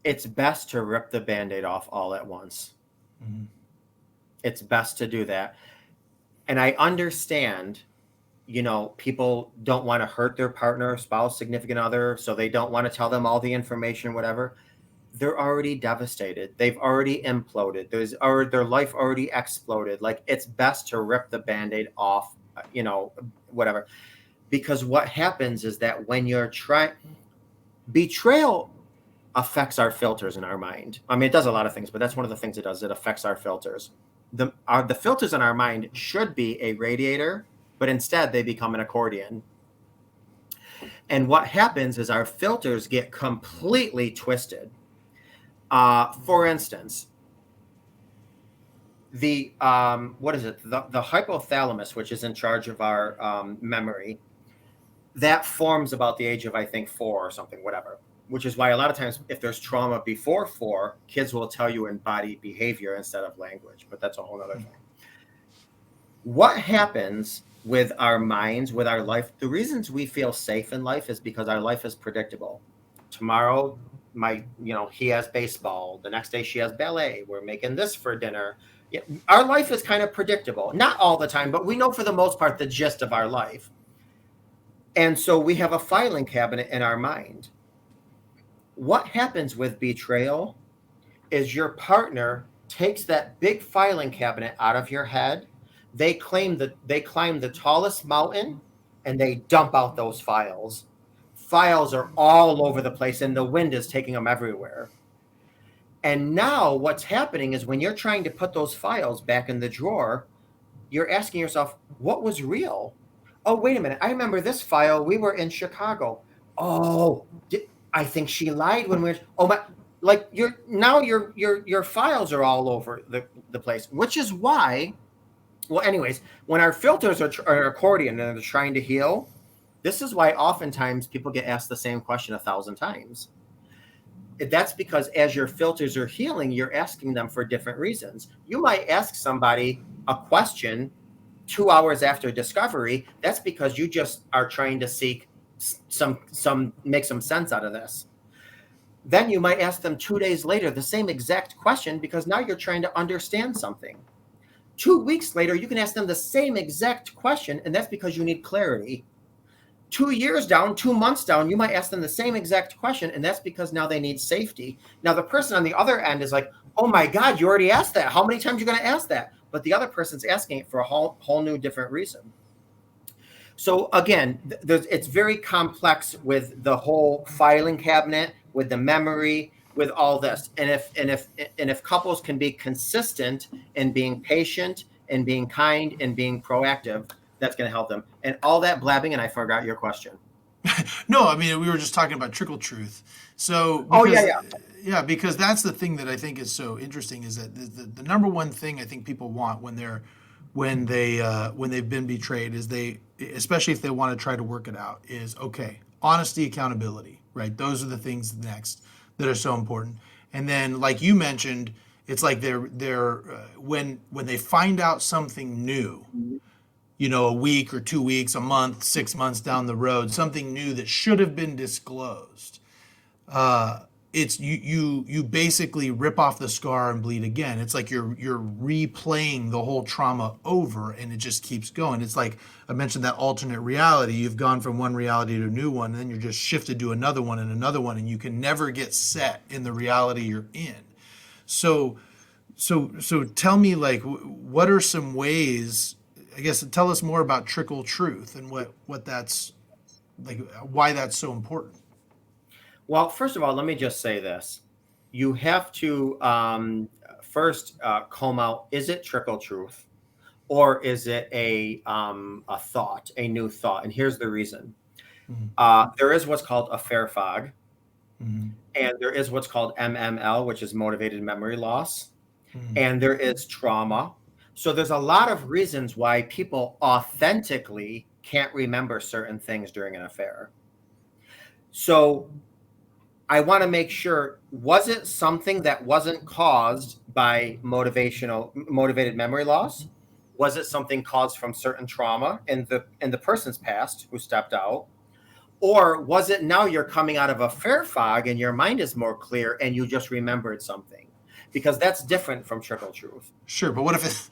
B: it's best to rip the Band-Aid off all at once. It's best to do that. And I understand, people don't want to hurt their partner, spouse, significant other, so they don't want to tell them all the information, whatever. They're already devastated. They've already imploded. Their life already exploded. Like, it's best to rip the Band-Aid off, whatever. Because what happens is that when you're betrayal affects our filters in our mind. I mean, it does a lot of things, but that's one of the things it does. It affects our filters. The filters in our mind should be a radiator, but instead they become an accordion. And what happens is our filters get completely twisted. For instance, the what is it? The hypothalamus, which is in charge of our memory, that forms about the age of, I think, 4 or something, whatever. Which is why a lot of times, if there's trauma before 4, kids will tell you in body behavior instead of language. But that's a whole other thing. What happens with our minds, with our life? The reasons we feel safe in life is because our life is predictable. Tomorrow, he has baseball. The next day, she has ballet. We're making this for dinner. Yeah, our life is kind of predictable. Not all the time, but we know for the most part the gist of our life. And so we have a filing cabinet in our mind. What happens with betrayal is your partner takes that big filing cabinet out of your head. They climb the tallest mountain and they dump out those files. Files are all over the place and the wind is taking them everywhere. And now what's happening is when you're trying to put those files back in the drawer, you're asking yourself, what was real? Oh, wait a minute. I remember this file. We were in Chicago. Oh, I think she lied when we were. Oh, my. Like your files are all over the place, which is why. Well, anyways, when our filters are accordion and they're trying to heal, this is why oftentimes people get asked the same question 1,000 times. That's because as your filters are healing, you're asking them for different reasons. You might ask somebody a question 2 hours after discovery. That's because you just are trying to seek make some sense out of this. Then you might ask them 2 days later the same exact question because now you're trying to understand something. 2 weeks later, you can ask them the same exact question, and that's because you need clarity. 2 years down, 2 months down, you might ask them the same exact question, and that's because now they need safety. Now, the person on the other end is like, oh my God, you already asked that. How many times are you going to ask that? But the other person's asking it for a whole new different reason. So again, it's very complex with the whole filing cabinet, with the memory, with all this. And if couples can be consistent in being patient and being kind and being proactive, that's going to help them. And all that blabbing, and I forgot your question.
A: No, I mean, we were just talking about trickle truth. So, because that's the thing that I think is so interesting is that the number one thing I think people want when they've been betrayed is especially if they want to try to work it out, is okay, honesty, accountability, right? Those are the things next that are so important. And then, like you mentioned, it's like when they find out something new, a week or 2 weeks, a month, 6 months down the road, something new that should have been disclosed. It's you basically rip off the scar and bleed again. It's like you're replaying the whole trauma over, and it just keeps going. It's like I mentioned that alternate reality. You've gone from one reality to a new one, and then you're just shifted to another one, and you can never get set in the reality you're in. So tell me, like, what are some ways? I guess tell us more about trickle truth and what that's like, why that's so important.
B: Well, first of all, let me just say this. You have to first comb out, is it trickle truth or is it a thought, a new thought? And here's the reason. There is what's called a fair fog, and there is what's called MML, which is motivated memory loss, and there is trauma. So there's a lot of reasons why people authentically can't remember certain things during an affair. So I want to make sure, was it something that wasn't caused by motivated memory loss? Was it something caused from certain trauma in the person's past who stepped out? Or was it now you're coming out of a fair fog and your mind is more clear and you just remembered something? Because that's different from trickle truth.
A: Sure, but what if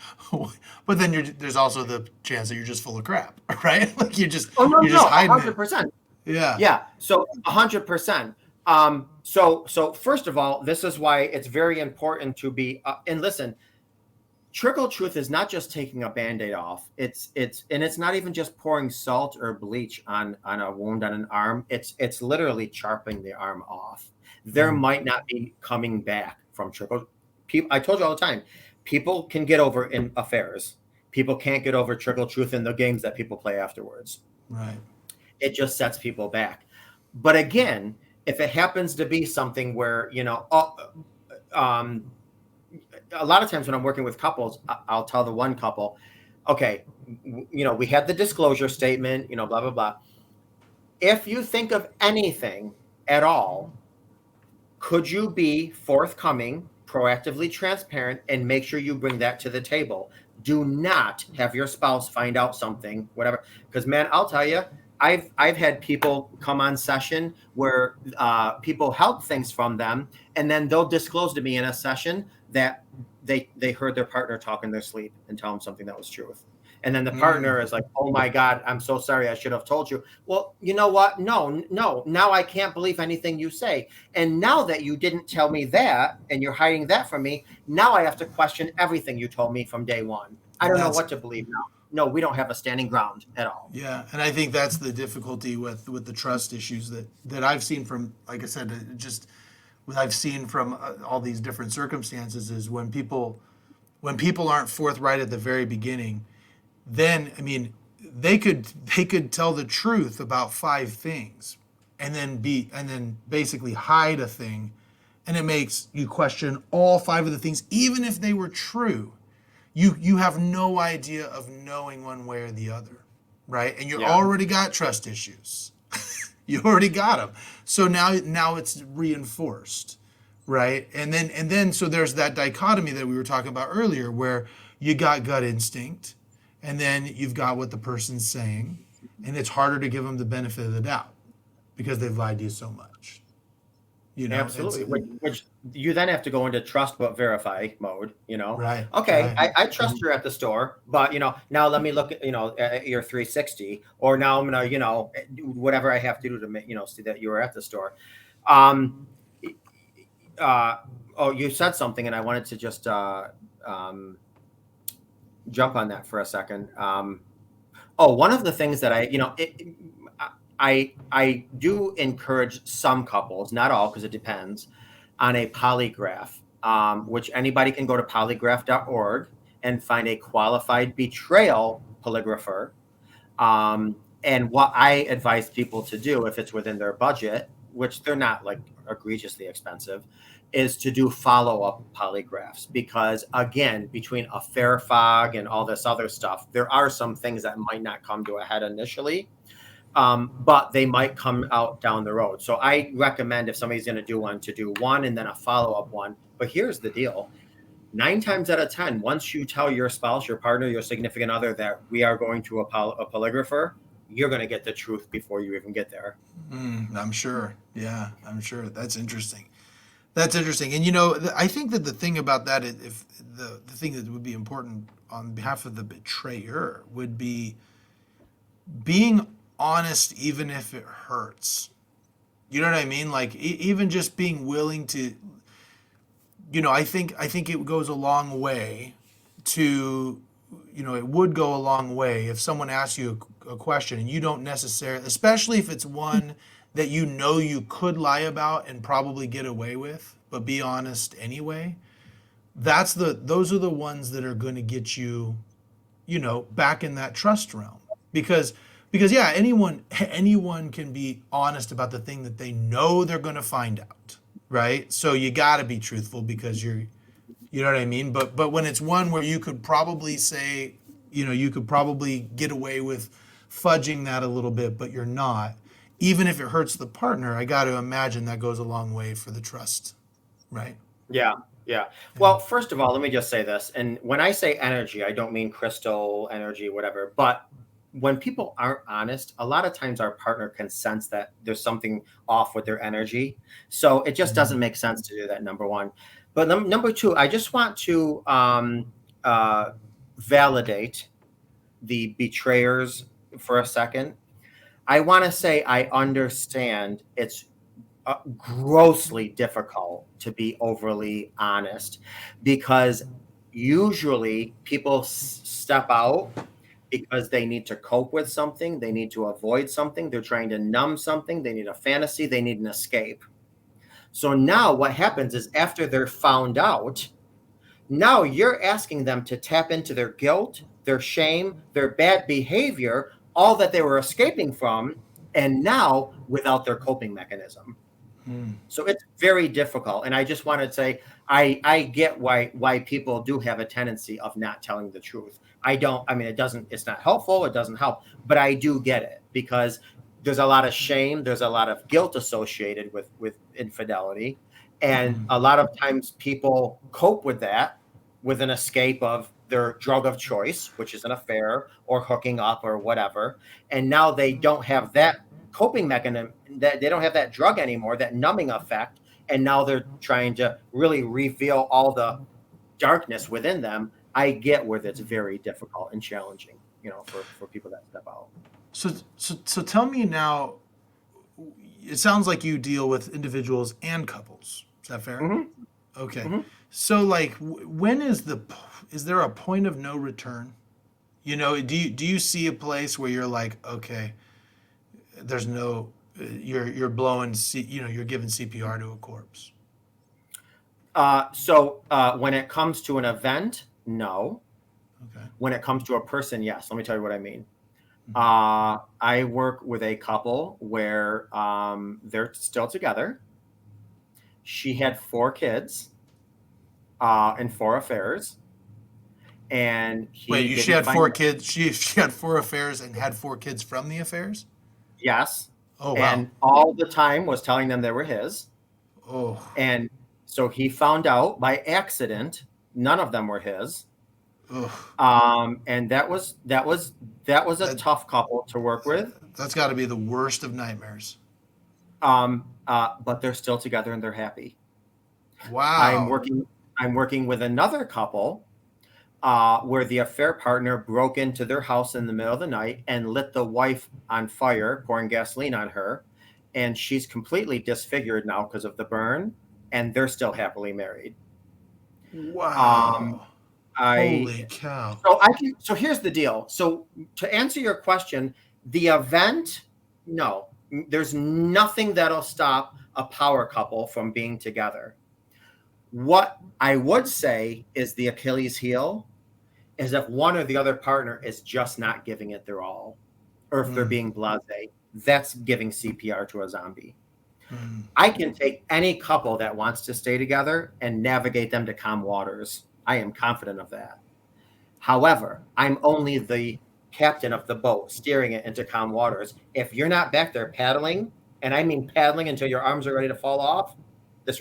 A: but then there's also the chance that you're just full of crap, right? Like you're just hiding
B: 100%.
A: it. Yeah.
B: Yeah. So 100%. So first of all, this is why it's very important to be, and listen, trickle truth is not just taking a Band-Aid off. It's not even just pouring salt or bleach on a wound on an arm. It's literally chopping the arm off. There might not be coming back from trickle. I told you all the time, people can get over in affairs. People can't get over trickle truth in the games that people play afterwards.
A: Right.
B: It just sets people back. But again, if it happens to be something where, a lot of times when I'm working with couples, I'll tell the one couple, okay, we had the disclosure statement, blah, blah, blah. If you think of anything at all, could you be forthcoming, proactively transparent, and make sure you bring that to the table? Do not have your spouse find out something, whatever. Because, man, I'll tell you, I've had people come on session where people help things from them, and then they'll disclose to me in a session that they heard their partner talk in their sleep and tell them something that was truth. And then the partner is like, oh my God, I'm so sorry. I should have told you. Well, you know what? No. Now I can't believe anything you say. And now that you didn't tell me that and you're hiding that from me, now I have to question everything you told me from day one. I don't know what to believe now. No, we don't have a standing ground at all.
A: Yeah, and I think that's the difficulty with the trust issues that I've seen from, like I said, just what I've seen from all these different circumstances is when people aren't forthright at the very beginning, then I mean they could tell the truth about 5 things and then basically hide a thing, and it makes you question all 5 of the things, even if they were true. You have no idea of knowing one way or the other, right? And you already got trust issues. You already got them. So now it's reinforced, right? And then so there's that dichotomy that we were talking about earlier, where you got gut instinct, and then you've got what the person's saying, and it's harder to give them the benefit of the doubt because they've lied to you so much.
B: Absolutely. Which you then have to go into trust but verify mode,
A: Right.
B: Okay,
A: right.
B: I trust you're at the store, but now let me look at at your 360, or now I'm gonna whatever I have to do to make see that you were at the store. You said something, and I wanted to just jump on that for a second. One of the things that I do encourage some couples, not all, because it depends, on a polygraph, which anybody can go to polygraph.org and find a qualified betrayal polygrapher. And what I advise people to do, if it's within their budget, which they're not like egregiously expensive, is to do follow-up polygraphs. Because again, between a fair fog and all this other stuff, there are some things that might not come to a head initially. But they might come out down the road. So I recommend, if somebody's going to do one, to do one and then a follow-up one. But here's the deal. 9 times out of 10, once you tell your spouse, your partner, your significant other that we are going to a polygrapher, you're going to get the truth before you even get there.
A: I'm sure. Yeah, I'm sure. That's interesting. And I think that the thing about that, if the thing that would be important on behalf of the betrayer would be being honest, even if it hurts. You know what I mean? Like even just being willing to, I think it goes a long way to, it would go a long way if someone asks you a question and you don't necessarily, especially if it's one that you could lie about and probably get away with, but be honest anyway. Those are the ones that are going to get you, back in that trust realm. Because yeah, anyone can be honest about the thing that they know they're going to find out, right? So you got to be truthful because you know what I mean? But when it's one where you could probably say, you could probably get away with fudging that a little bit, but you're not, even if it hurts the partner, I got to imagine that goes a long way for the trust, right?
B: Yeah. Well, first of all, let me just say this. And when I say energy, I don't mean crystal energy, whatever, but when people aren't honest, a lot of times our partner can sense that there's something off with their energy. So it just doesn't make sense to do that, number one. But number two, I just want to validate the betrayers for a second. I want to say I understand it's grossly difficult to be overly honest, because usually people step out because they need to cope with something, they need to avoid something, they're trying to numb something, they need a fantasy, they need an escape. So now what happens is, after they're found out, now you're asking them to tap into their guilt, their shame, their bad behavior, all that they were escaping from, and now without their coping mechanism. So it's very difficult. And I just want to say, I get why people do have a tendency of not telling the truth. I mean, it's not helpful. It doesn't help, but I do get it because there's a lot of shame. There's a lot of guilt associated with infidelity. And a lot of times people cope with that with an escape of their drug of choice, which is an affair or hooking up or whatever. And now they don't have that coping mechanism, that they don't have that drug anymore, that numbing effect. And now they're trying to really reveal all the darkness within them. I get where that's very difficult and challenging, for people that step out.
A: So tell me now. It sounds like you deal with individuals and couples. Is that fair?
B: Mm-hmm.
A: Okay.
B: Mm-hmm.
A: So like, when is there a point of no return? Do you see a place where you're like, okay, there's no, you're blowing, you're giving CPR to a corpse?
B: So when it comes to an event, no.
A: Okay.
B: When it comes to a person, yes. Let me tell you what I mean.
A: Mhm.
B: I work with a couple where they're still together. She had 4 kids and 4 affairs, and
A: Wait,
B: he
A: she
B: didn't
A: had
B: find
A: 4
B: out.
A: kids. She had 4 affairs and had 4 kids from the affairs.
B: Yes,
A: Oh wow.
B: and all the time was telling them they were his.
A: Oh.
B: And so he found out by accident none of them were his.
A: Ugh.
B: And that was a
A: That
B: tough couple to work with.
A: that's got to be the worst of nightmares.
B: But they're still together and they're happy. I'm
A: Wow.
B: working I'm working with another couple where the affair partner broke into their house in the middle of the night and lit the wife on fire, pouring gasoline on her, and she's completely disfigured now because of the burn, and they're still happily married. Um,
A: Wow.
B: I
A: Holy cow.
B: so here's the deal. So to answer your question, the event, no, there's nothing that'll stop a power couple from being together. What I would say is the Achilles heel is if one or the other partner is just not giving it their all, or if they're
A: Mm,
B: being blasé, that's giving CPR to a zombie.
A: mm,
B: I can take any couple that wants to stay together and navigate them to calm waters. I am confident of that. However, I'm only the captain of the boat steering it into calm waters. If you're not back there paddling, and I mean paddling until your arms are ready to fall off, this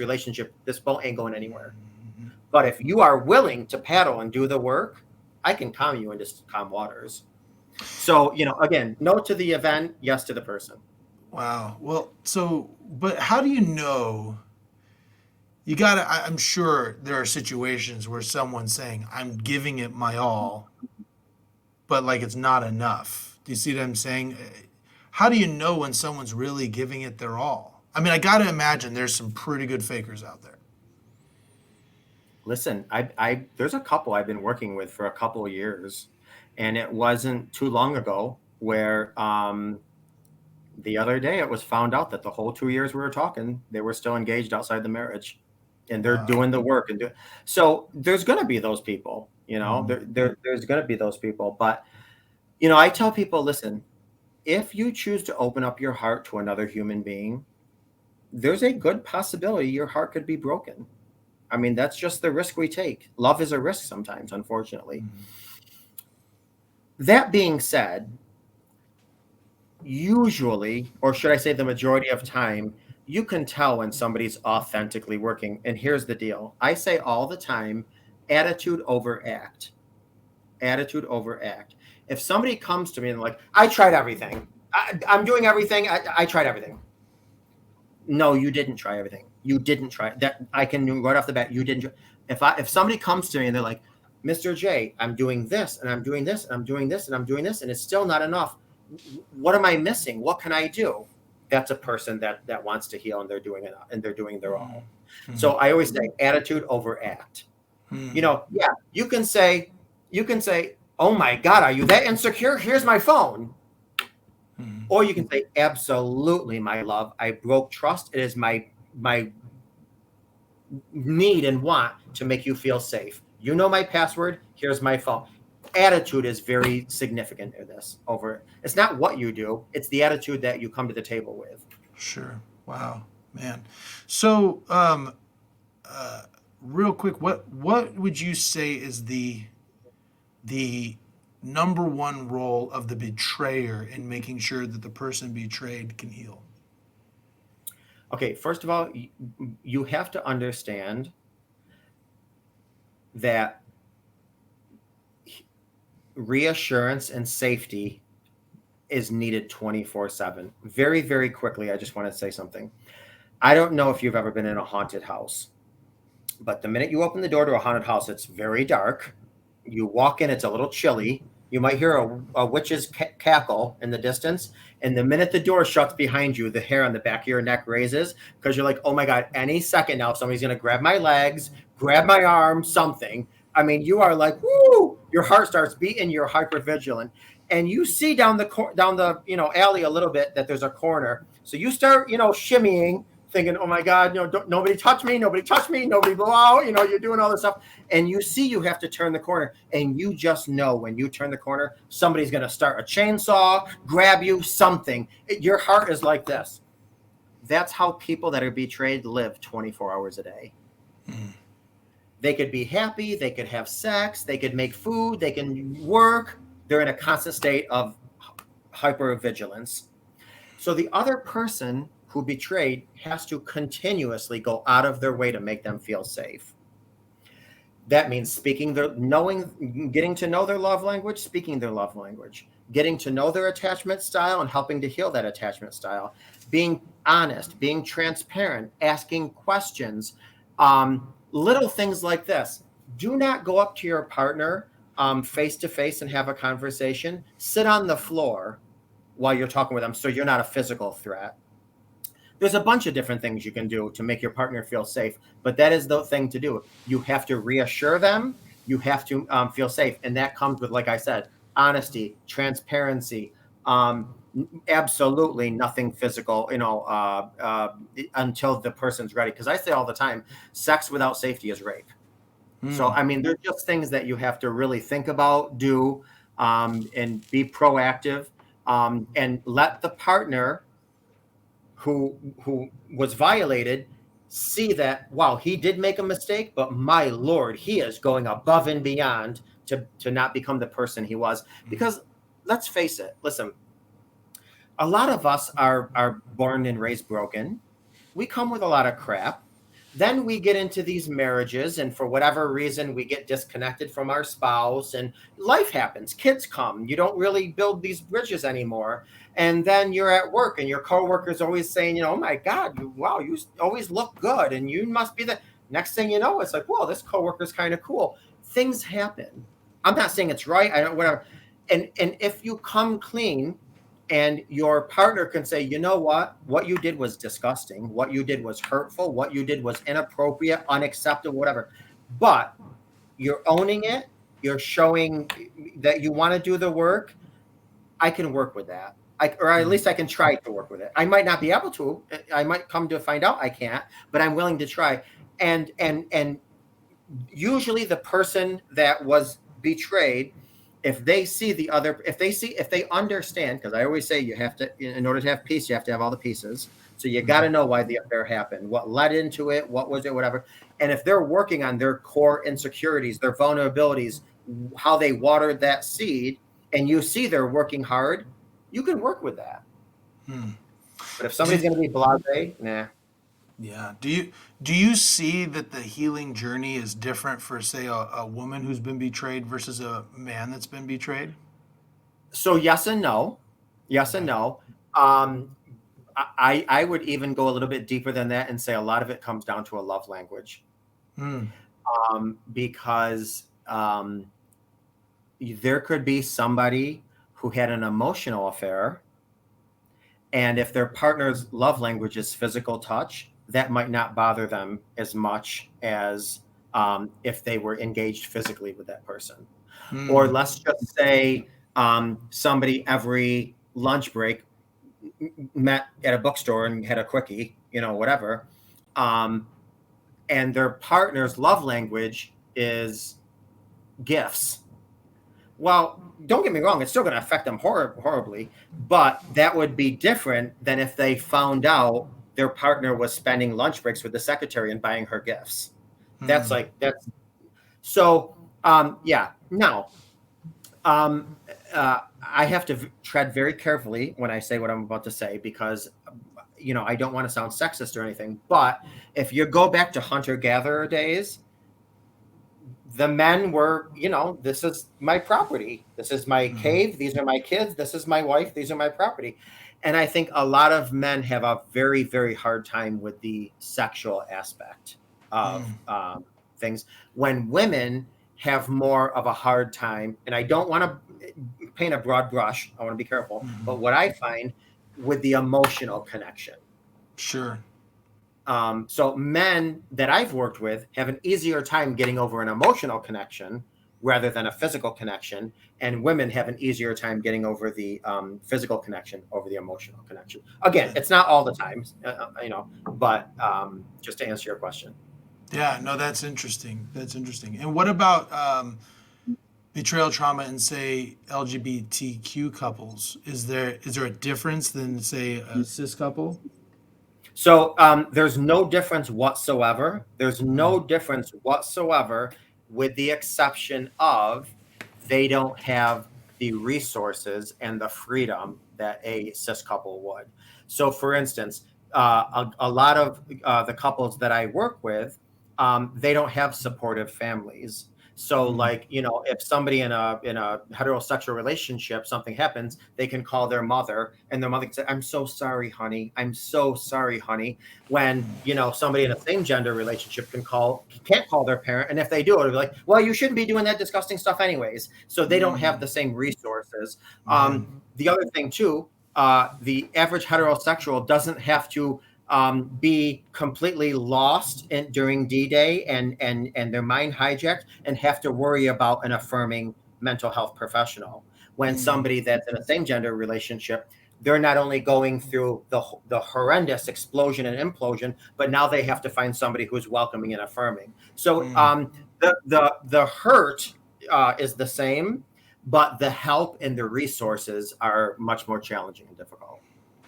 B: boat ain't going anywhere.
A: mm.
B: But if you are willing to paddle and do the work, I can calm you into calm waters. So, again, no to the event, yes to the person.
A: Wow. Well, but how do you know? You gotta, I'm sure there are situations where someone's saying, I'm giving it my all, but like it's not enough. Do you see what I'm saying? How do you know when someone's really giving it their all? I mean, I gotta imagine there's some pretty good fakers out there.
B: Listen, there's a couple I've been working with for a couple of years, and it wasn't too long ago where the other day it was found out that the whole 2 years we were talking, they were still engaged outside the marriage, and they're
A: Wow.
B: doing the work and do. So there's going to be those people,
A: Mm,
B: there's going to be those people, but I tell people, listen, if you choose to open up your heart to another human being, there's a good possibility your heart could be broken. I mean, that's just the risk we take. Love is a risk sometimes, unfortunately.
A: mm,
B: That being said, usually, or should I say the majority of time, you can tell when somebody's authentically working. And here's the deal. I say all the time, attitude over act. Attitude over act. If somebody comes to me and like, I tried everything. I'm doing everything. I tried everything. No, you didn't try everything. You didn't try that. I can right off the bat. You didn't. If somebody comes to me and they're like, Mr. J, I'm doing this and I'm doing this and I'm doing this and I'm doing this and it's still not enough. What am I missing? What can I do? That's a person that wants to heal and they're doing it and they're doing their all.
A: mm,
B: So I always say attitude over act.
A: mm,
B: Yeah, you can say, oh my God, are you that insecure? Here's my phone.
A: mm.
B: Or you can say, absolutely, my love. I broke trust. It is my need and want to make you feel safe. You know my password. Here's my phone. Attitude is very significant in this. It's not what you do. It's the attitude that you come to the table with.
A: Sure. Wow. Man. So, real quick, what would you say is the number one role of the betrayer in making sure that the person betrayed can heal?
B: Okay, first of all, you have to understand that reassurance and safety is needed 24/7. Very, very quickly, I just want to say something. I don't know if you've ever been in a haunted house, but the minute you open the door to a haunted house, it's very dark. You walk in, it's a little chilly. You might hear a witch's cackle in the distance. And the minute the door shuts behind you, the hair on the back of your neck raises because you're like, oh my God, any second now, somebody's going to grab my legs, grab my arm, something. I mean, you are like, woo, your heart starts beating, you're hyper vigilant. And you see down the alley a little bit that there's a corner. So you start, shimmying, thinking, oh my God, nobody touch me, nobody touch me, nobody blow out, you're doing all this stuff. And you see you have to turn the corner, and you just know when you turn the corner, somebody's going to start a chainsaw, grab you, something. Your heart is like this. That's how people that are betrayed live 24 hours a day. Mm. They could be happy, they could have sex, they could make food, they can work. They're in a constant state of hypervigilance. So the other person who betrayed has to continuously go out of their way to make them feel safe. That means getting to know their love language, speaking their love language, getting to know their attachment style and helping to heal that attachment style, being honest, being transparent, asking questions, little things like this. Do not go up to your partner face to face and have a conversation. Sit on the floor while you're talking with them so you're not a physical threat. There's a bunch of different things you can do to make your partner feel safe, but that is the thing to do. You have to reassure them. You have to feel safe. And that comes with, like I said, honesty, transparency, absolutely nothing physical, until the person's ready. Because I say all the time, sex without safety is rape. So, I mean, they're just things that you have to really think about, do, and be proactive, and let the partner who was violated see that, wow, he did make a mistake, but my Lord, he is going above and beyond to not become the person he was. Because let's face it, listen, a lot of us are born and raised broken. We come with a lot of crap. Then we get into these marriages, and for whatever reason, we get disconnected from our spouse, and life happens. Kids come. You don't really build these bridges anymore. And then you're at work, and your coworker's always saying, oh my God, wow, you always look good, and you must be the next thing you know, it's like, whoa, this coworker's kind of cool. Things happen. I'm not saying it's right. I don't, whatever. And if you come clean, and your partner can say, you know what you did was disgusting. What you did was hurtful. What you did was inappropriate, unacceptable, whatever. But you're owning it. You're showing that you want to do the work. I can work with that. Or at least I can try to work with it. I might not be able to. I might come to find out I can't, but I'm willing to try. And usually the person that was betrayed, if they understand, because I always say you have to, in order to have peace, you have to have all the pieces. So you got to know why the affair happened, what led into it, what was it, whatever. And if they're working on their core insecurities, their vulnerabilities, how they watered that seed, and you see they're working hard, you can work with that. But if somebody's going to be blasé, nah.
A: Yeah. Do you see that the healing journey is different for, say, a woman who's been betrayed versus a man that's been betrayed?
B: So yes and no. Yes and no. I would even go a little bit deeper than that and say a lot of it comes down to a love language. Because there could be somebody who had an emotional affair, and if their partner's love language is physical touch, that might not bother them as much as if they were engaged physically with that person. Or let's just say somebody every lunch break met at a bookstore and had a quickie, whatever. And their partner's love language is gifts. Well, don't get me wrong, it's still going to affect them horribly, but that would be different than if they found out their partner was spending lunch breaks with the secretary and buying her gifts. That's
A: Hmm.
B: like, that's so, yeah. Now, um, I have to tread very carefully when I say what I'm about to say, because, I don't want to sound sexist or anything, but if you go back to hunter-gatherer days, the men were, this is my property. This is my
A: Hmm.
B: cave. These are my kids. This is my wife. These are my property. And I think a lot of men have a very, very hard time with the sexual aspect of
A: Hmm.
B: things, when women have more of a hard time. And I don't want to paint a broad brush. I want to be careful.
A: Hmm.
B: But what I find with the emotional connection.
A: Sure.
B: So men that I've worked with have an easier time getting over an emotional connection rather than a physical connection, and women have an easier time getting over the physical connection over the emotional connection. Again,
A: Yeah.
B: it's not all the time, but just to answer your question.
A: Yeah, no, that's interesting. That's interesting. And what about betrayal trauma in, say, LGBTQ couples? Is there a difference than, say, a cis couple?
B: So there's no difference whatsoever. There's
A: Mm,
B: no difference whatsoever, with the exception of they don't have the resources and the freedom that a cis couple would. So, for instance, a lot of the couples that I work with, they don't have supportive families. So,
A: mm,
B: like, if somebody in a heterosexual relationship, something happens, they can call their mother, and their mother can say, "I'm so sorry, honey. I'm so sorry, honey." When
A: mm,
B: somebody in a same gender relationship can't call their parent, and if they do, it'll be like, "Well, you shouldn't be doing that disgusting stuff, anyways." So they don't have
A: mm,
B: the same resources.
A: man.
B: The other thing too, the average heterosexual doesn't have to be completely lost during D-Day and their mind hijacked and have to worry about an affirming mental health professional. When
A: Mm,
B: somebody that's in a same gender relationship, they're not only going through the horrendous explosion and implosion, but now they have to find somebody who's welcoming and affirming. So
A: mm.
B: the hurt is the same, but the help and the resources are much more challenging and difficult.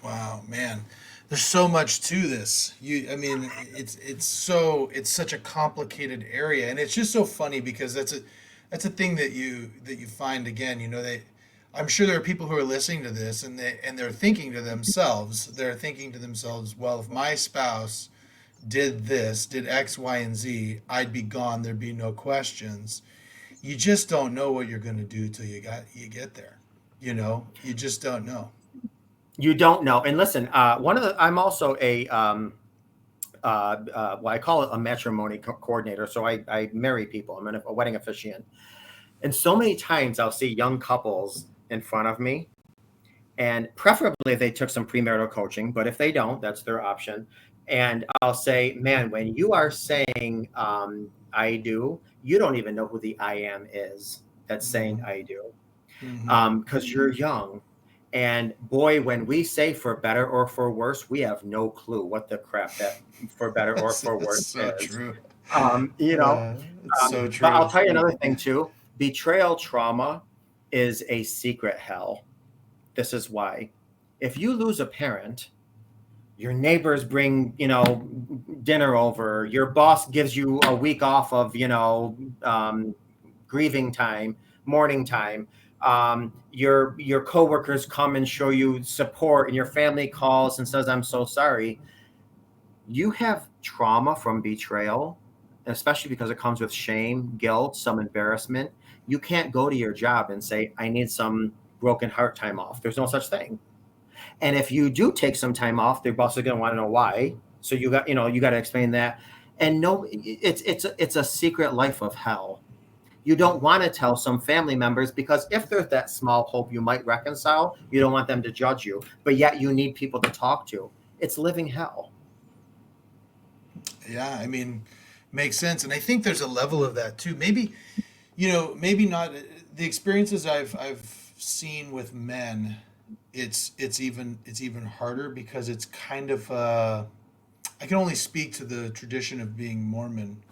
A: Wow, man. There's so much to this. I mean, it's such a complicated area, and it's just so funny because that's a thing that you find again. I'm sure there are people who are listening to this, and they're thinking to themselves, well, if my spouse did this, did X, Y, and Z, I'd be gone. There'd be no questions. You just don't know what you're going to do till you get there. You just don't know.
B: You don't know. And listen, I'm also well, I call it a matrimony coordinator. So I marry people. I'm a wedding officiant. And so many times I'll see young couples in front of me, and preferably they took some premarital coaching, but if they don't, that's their option. And I'll say, man, when you are saying I do, you don't even know who the I am is that's saying
A: Hmm.
B: I do,
A: Hmm.
B: because you're young. And boy, when we say for better or for worse, we have no clue what the crap that for better or for
A: It's
B: worse
A: so
B: is.
A: true.
B: Um, you know,
A: It's so
B: but I'll
A: true.
B: tell you another thing too. Betrayal trauma is a secret hell. This is why. If you lose a parent, your neighbors bring, dinner over, your boss gives you a week off of, grieving time, mourning time. Your coworkers come and show you support, and your family calls and says, "I'm so sorry." You have trauma from betrayal, especially because it comes with shame, guilt, some embarrassment. You can't go to your job and say, "I need some broken heart time off." There's no such thing. And if you do take some time off, their boss is going to want to know why. So you got to explain that. And no, it's a secret life of hell. You don't want to tell some family members, because if there's that small hope you might reconcile, you don't want them to judge you, but yet you need people to talk to. It's living hell.
A: Yeah, I mean, makes sense. And I think there's a level of that too. Maybe not the experiences I've seen with men. It's even harder because it's kind of I can only speak to the tradition of being Mormon.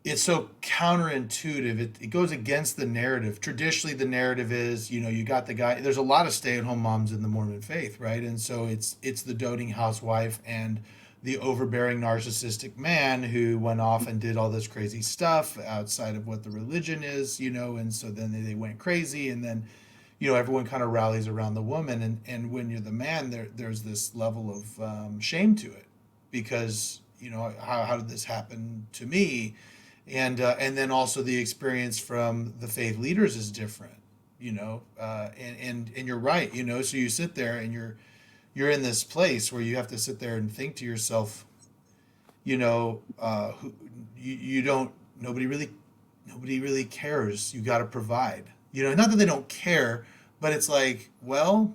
A: it's so counterintuitive. It goes against the narrative. Traditionally, the narrative is, you got the guy. There's a lot of stay-at-home moms in the Mormon faith, right? And so it's the doting housewife and the overbearing narcissistic man who went off and did all this crazy stuff outside of what the religion is, and so then they went crazy, and then everyone kind of rallies around the woman, and when you're the man, there's this level of shame to it, because how did this happen to me, and then also the experience from the faith leaders is different, and you're right, so you sit there and you're in this place where you have to sit there and think to yourself, who, you don't nobody really cares. You got to provide. Not that they don't care, but it's like, well,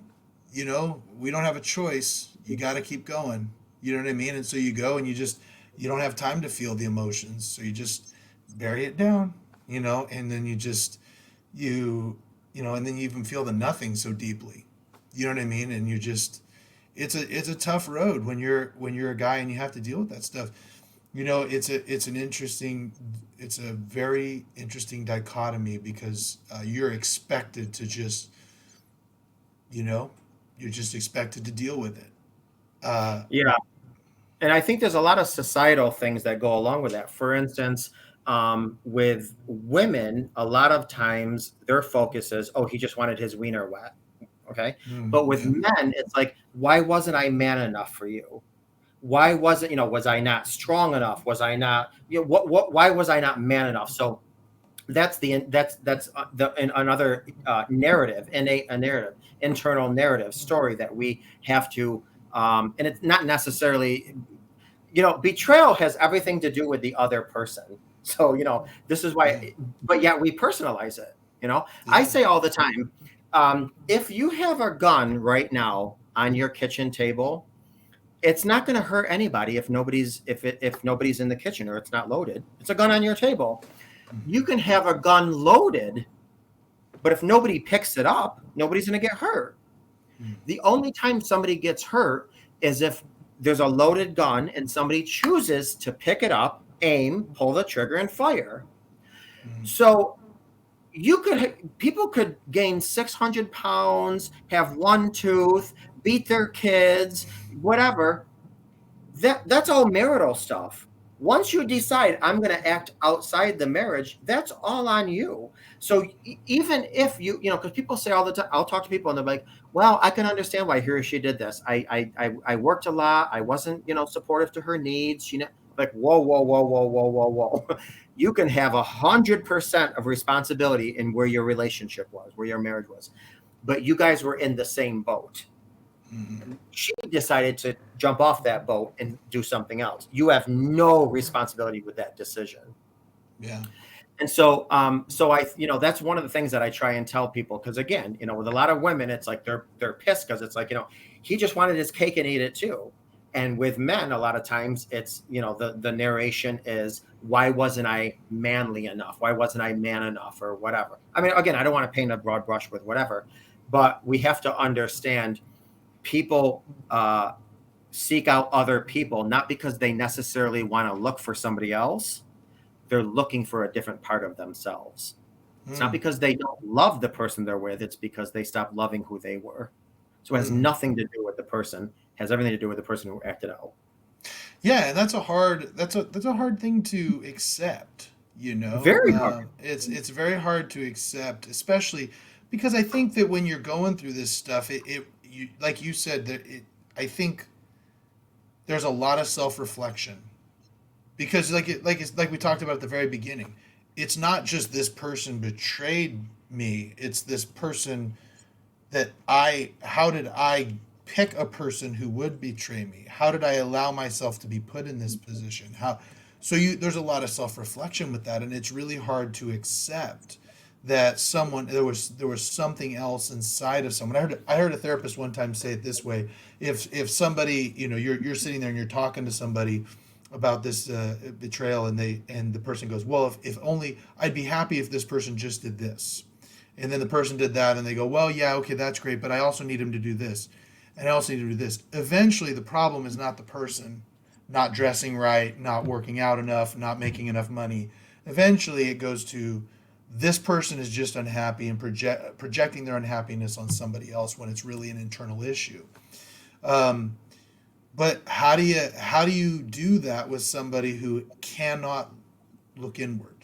A: we don't have a choice. You got to keep going. You know what I mean? And so you go and you don't have time to feel the emotions. So you just bury it down, and then and then you even feel the nothing so deeply. You know what I mean? And it's a tough road when you're a guy and you have to deal with that stuff. It's a very interesting dichotomy, because you're expected to just, you know, you're just expected to deal with it.
B: Yeah. And I think there's a lot of societal things that go along with that. For instance, with women, a lot of times their focus is, oh, he just wanted his wiener wet. Okay. But with
A: Yeah.
B: men, it's like, why wasn't I man enough for you? Why wasn't, was I not strong enough? Was I not, why was I not man enough? So another narrative, a narrative, internal narrative story that we have to, and it's not necessarily, betrayal has everything to do with the other person. So, this is
A: Yeah.
B: why, but yet we personalize it. I
A: Yeah.
B: say all the time, if you have a gun right now on your kitchen table, it's not going to hurt anybody if nobody's in the kitchen or it's not loaded. It's a gun on your table. You can have a gun loaded, but if nobody picks it up, nobody's going to get hurt.
A: Mm.
B: The only time somebody gets hurt is if there's a loaded gun and somebody chooses to pick it up, aim, pull the trigger, and fire.
A: Mm.
B: So people could gain 600 pounds, have one tooth, beat their kids, whatever. That's all marital stuff. Once you decide I'm going to act outside the marriage, that's all on you. So even if because people say all the time, I'll talk to people and they're like, "Well, I can understand why he or she did this. I worked a lot. I wasn't supportive to her needs. Like, whoa, whoa, whoa, whoa, whoa, whoa, whoa. You can have 100% of responsibility in where your relationship was, where your marriage was, but you guys were in the same boat.
A: Mhm.
B: She decided to jump off that boat and do something else. You have no responsibility with that decision."
A: Yeah.
B: And so, that's one of the things that I try and tell people. Because again, with a lot of women, it's like they're pissed because it's like, he just wanted his cake and ate it too. And with men, a lot of times it's, the narration is, why wasn't I manly enough? Why wasn't I man enough, or whatever? I mean, again, I don't want to paint a broad brush with whatever, but we have to understand people seek out other people, not because they necessarily want to look for somebody else. They're looking for a different part of themselves. It's not
A: Mm.
B: because they don't love the person they're with. It's because they stopped loving who they were. So it has
A: Mm.
B: nothing to do with the person. It has everything to do with the person who acted out.
A: Yeah, and that's a hard thing to accept.
B: Very hard.
A: It's very hard to accept, especially because I think that when you're going through this stuff, you, like you said, I think there's a lot of self reflection, because like we talked about at the very beginning, it's not just this person betrayed me. It's this person that how did I pick a person who would betray me? How did I allow myself to be put in this position? There's a lot of self-reflection with that, and it's really hard to accept that there was something else inside of someone. I heard a therapist one time say it this way: if somebody, you're sitting there and you're talking to somebody about this betrayal, and the person goes, well, if only I'd be happy if this person just did this, and then the person did that, and they go, well, yeah, okay, that's great, but I also need him to do this, and I also need to do this. Eventually the problem is not the person not dressing right, not working out enough, not making enough money. Eventually, it goes to this person is just unhappy and projecting their unhappiness on somebody else when it's really an internal issue. Um, but how do you do that with somebody who cannot look inward?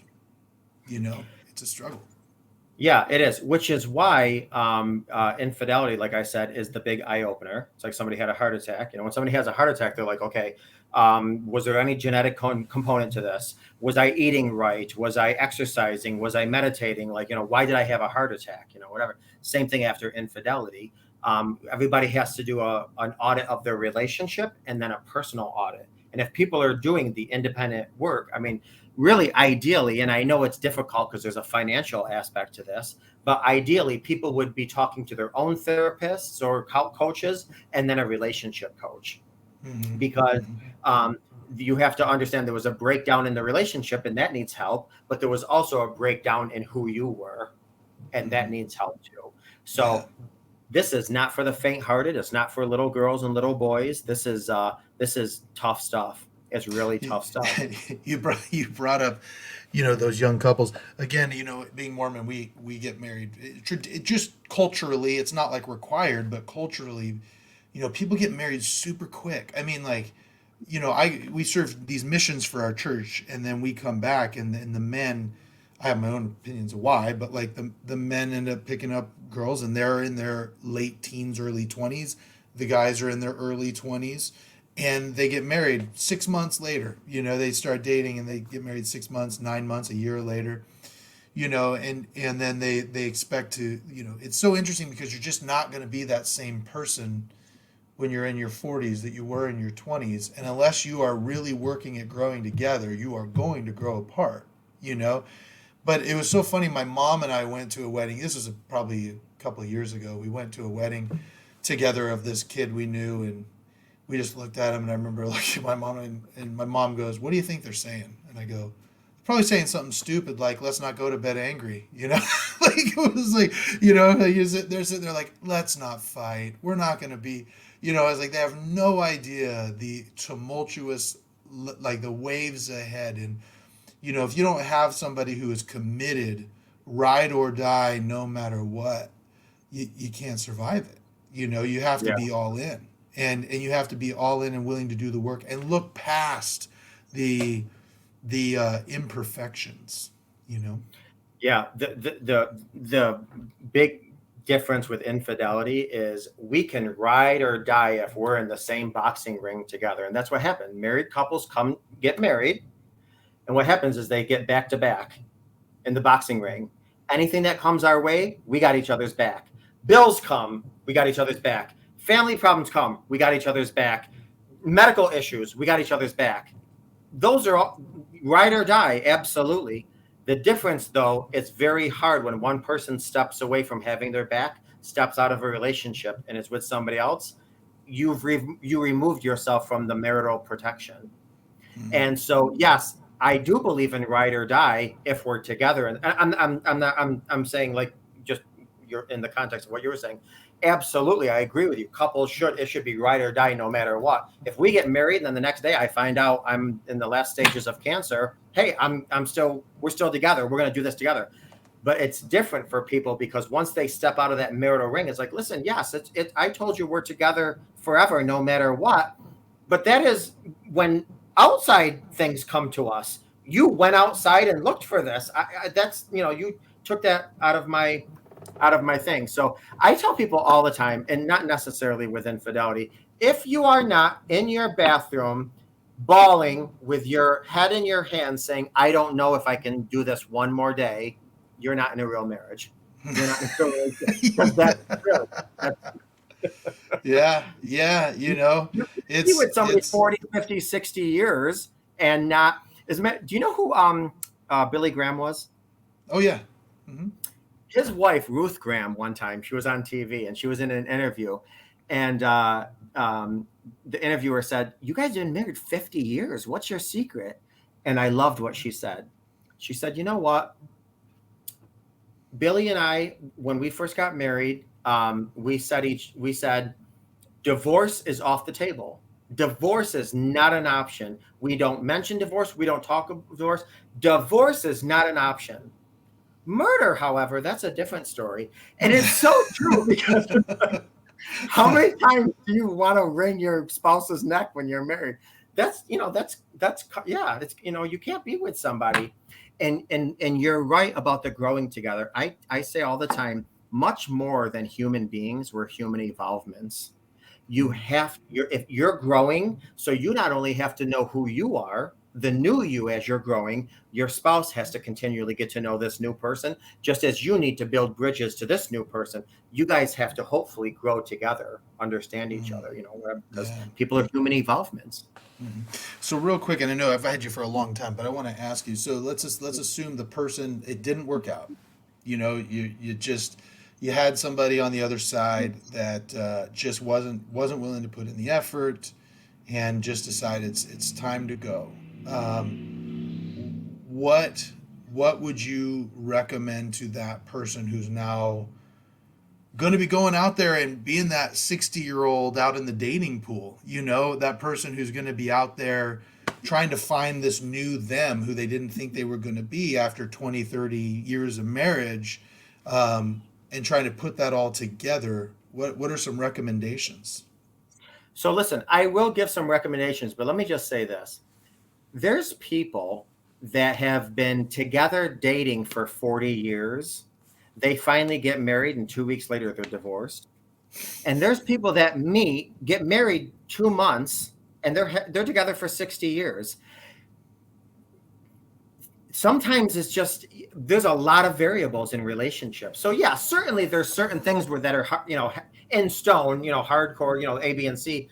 A: It's a struggle.
B: Yeah, it is, which is why infidelity, like I said, is the big eye opener. It's like somebody had a heart attack. When somebody has a heart attack, they're like, okay, was there any genetic component to this? Was I eating right? Was I exercising? Was I meditating? Like, why did I have a heart attack? Whatever. Same thing after infidelity. Everybody has to do an audit of their relationship and then a personal audit. And if people are doing the independent work, I mean, really ideally, and I know it's difficult because there's a financial aspect to this, but ideally people would be talking to their own therapists or coaches and then a relationship coach, because you have to understand there was a breakdown in the relationship and that needs help, but there was also a breakdown in who you were and that needs help too. So this is not for the faint-hearted. It's not for little girls and little boys. This is tough stuff. It's really tough stuff.
A: You brought up, those young couples again. Being Mormon, we get married. It just culturally, it's not like required, but culturally, people get married super quick. I mean, like, we serve these missions for our church, and then we come back, and the men. I have my own opinions of why, but like the men end up picking up girls, and they're in their late teens, early 20s. The guys are in their early 20s, and they get married 6 months later. They start dating and they get married 6 months, 9 months, a year later. And then they expect to. It's so interesting because you're just not going to be that same person when you're in your 40s that you were in your 20s, and unless you are really working at growing together, you are going to grow apart. But it was so funny. My mom and I went to a wedding. This was probably a couple of years ago. We went to a wedding together of this kid we knew, and we just looked at him. And I remember looking at my mom, and my mom goes, "What do you think they're saying?" And I go, "Probably saying something stupid like, let's not go to bed angry." Like it was like, they're sitting there like, let's not fight. We're not going to be, I was like, they have no idea the tumultuous, like the waves ahead. And if you don't have somebody who is committed, ride or die, no matter what, you can't survive it. You have to be all in, and you have to be all in and willing to do the work and look past the imperfections.
B: Yeah, the big difference with infidelity is we can ride or die if we're in the same boxing ring together, and that's what happened. Married couples get married. And what happens is they get back to back in the boxing ring. Anything that comes our way, we got each other's back. Bills come, we got each other's back. Family problems come, we got each other's back. Medical issues, we got each other's back. Those are all ride or die, absolutely. The difference, though, it's very hard when one person steps away from having their back, steps out of a relationship, and is with somebody else. You removed yourself from the marital protection. And so, yes, I do believe in ride or die if we're together. And I'm saying, like, just you're in the context of what you were saying. Absolutely, I agree with you. It should be ride or die no matter what. If we get married and then the next day I find out I'm in the last stages of cancer, hey, we're still together. We're going to do this together. But it's different for people because once they step out of that marital ring, it's like, listen, yes, I told you we're together forever, no matter what. But that is when outside things come to us. You went outside and looked for this. That's, you took that out of my thing. So I tell people all the time, and not necessarily with infidelity, if you are not in your bathroom bawling with your head in your hands saying, I don't know if I can do this one more day, you're not in a real marriage. You're not in a real relationship. That's real.
A: Yeah.
B: You can be with somebody 40, 50, 60 years and not do you know who Billy Graham was?
A: Oh yeah. Mm-hmm.
B: His wife, Ruth Graham, one time she was on TV and she was in an interview, and the interviewer said, "You guys have been married 50 years. What's your secret?" And I loved what she said. She said, "You know what? Billy and I, when we first got married, we said divorce is off the table. Divorce is not an option. We don't mention divorce. We don't talk about divorce. Divorce is not an option. Murder, however, that's a different story. And it's so true because how many times do you want to wring your spouse's neck when you're married? That's, yeah, it's, you can't be with somebody. And you're right about the growing together. I say all the time, much more than human beings, we're human evolvements. If you're growing, so you not only have to know who you are, the new you as you're growing, your spouse has to continually get to know this new person, just as you need to build bridges to this new person. You guys have to hopefully grow together, understand each other, because
A: Yeah.
B: people are human evolvements.
A: So real quick, and I know I've had you for a long time, but I want to ask you. So let's assume the person, it didn't work out. You had somebody on the other side that just wasn't willing to put in the effort, and just decided it's time to go. What would you recommend to that person who's now going to be going out there and being that 60-year-old out in the dating pool? That person who's going to be out there trying to find this new them who they didn't think they were going to be after 20, 30 years of marriage, and trying to put that all together. What are some recommendations?
B: So listen, I will give some recommendations, but let me just say this. There's people that have been together dating for 40 years. They finally get married, and 2 weeks later, they're divorced. And there's people that get married 2 months, and they're together for 60 years. Sometimes it's just, there's a lot of variables in relationships. So yeah, certainly there's certain things that are, in stone, hardcore, A, B, and C.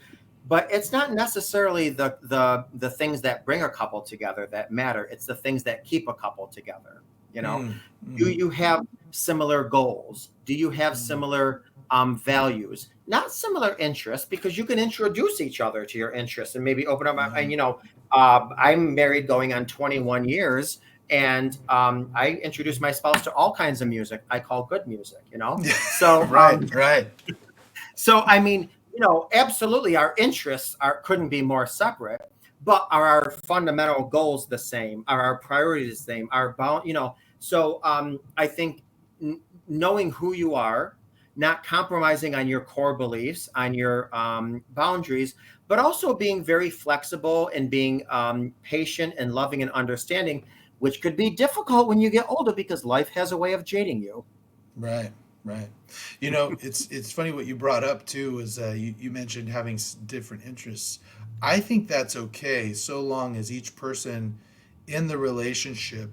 B: But it's not necessarily the things that bring a couple together that matter. It's the things that keep a couple together. Do you have similar goals? Do you have similar values? Not similar interests, because you can introduce each other to your interests and maybe open up. And I'm married going on 21 years, and I introduce my spouse to all kinds of music I call good music. So
A: Right.
B: So I mean, absolutely, our interests couldn't be more separate. But are our fundamental goals the same? Are our priorities the same? So I think knowing who you are, not compromising on your core beliefs, on your boundaries, but also being very flexible and being patient and loving and understanding, which could be difficult when you get older because life has a way of jading you.
A: Right. It's funny what you brought up too. Is you mentioned having different interests. I think that's okay so long as each person in the relationship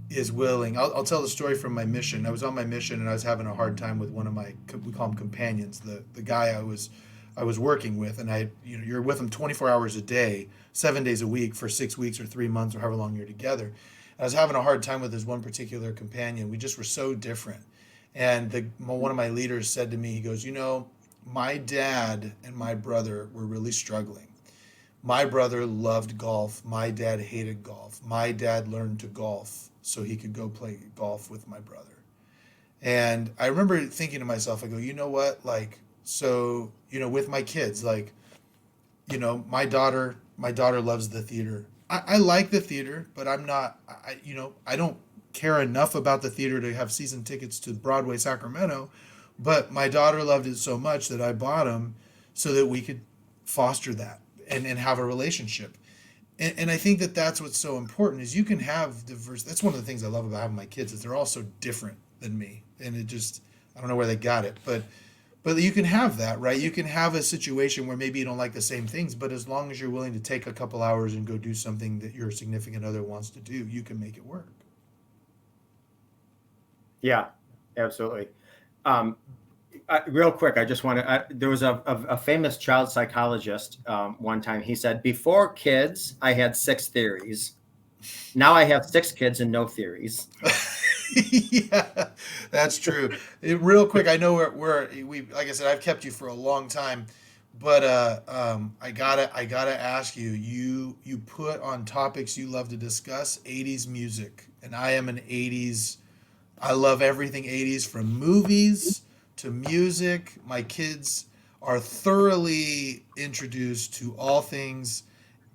A: is willing. I'll tell the story from my mission. I was on my mission and I was having a hard time with one of my, we call him companions, the guy I was working with, and you're with him 24 hours a day, 7 days a week for 6 weeks or 3 months or however long you're together. I was having a hard time with this one particular companion. We just were so different. And one of my leaders said to me, he goes, my dad and my brother were really struggling. My brother loved golf. My dad hated golf. My dad learned to golf so he could go play golf with my brother. And I remember thinking to myself, I go, you know what? Like, so, with my kids, like, my daughter loves the theater. I like the theater, but I don't care enough about the theater to have season tickets to Broadway Sacramento. But my daughter loved it so much that I bought them so that we could foster that and have a relationship. And I think that that's what's so important is you can have diverse. That's one of the things I love about having my kids is they're all so different than me. And I don't know where they got it, but you can have that, right? You can have a situation where maybe you don't like the same things, but as long as you're willing to take a couple hours and go do something that your significant other wants to do, you can make it work.
B: Yeah, absolutely. Real quick, I just want to. There was a famous child psychologist one time. He said, "Before kids, I had 6 theories. Now I have 6 kids and no theories."
A: Yeah, that's true. Real quick, I know we like I said, I've kept you for a long time, but I gotta ask you. You put on topics you love to discuss 80s music, and I am an 80s. I love everything 80s from movies to music. My kids are thoroughly introduced to all things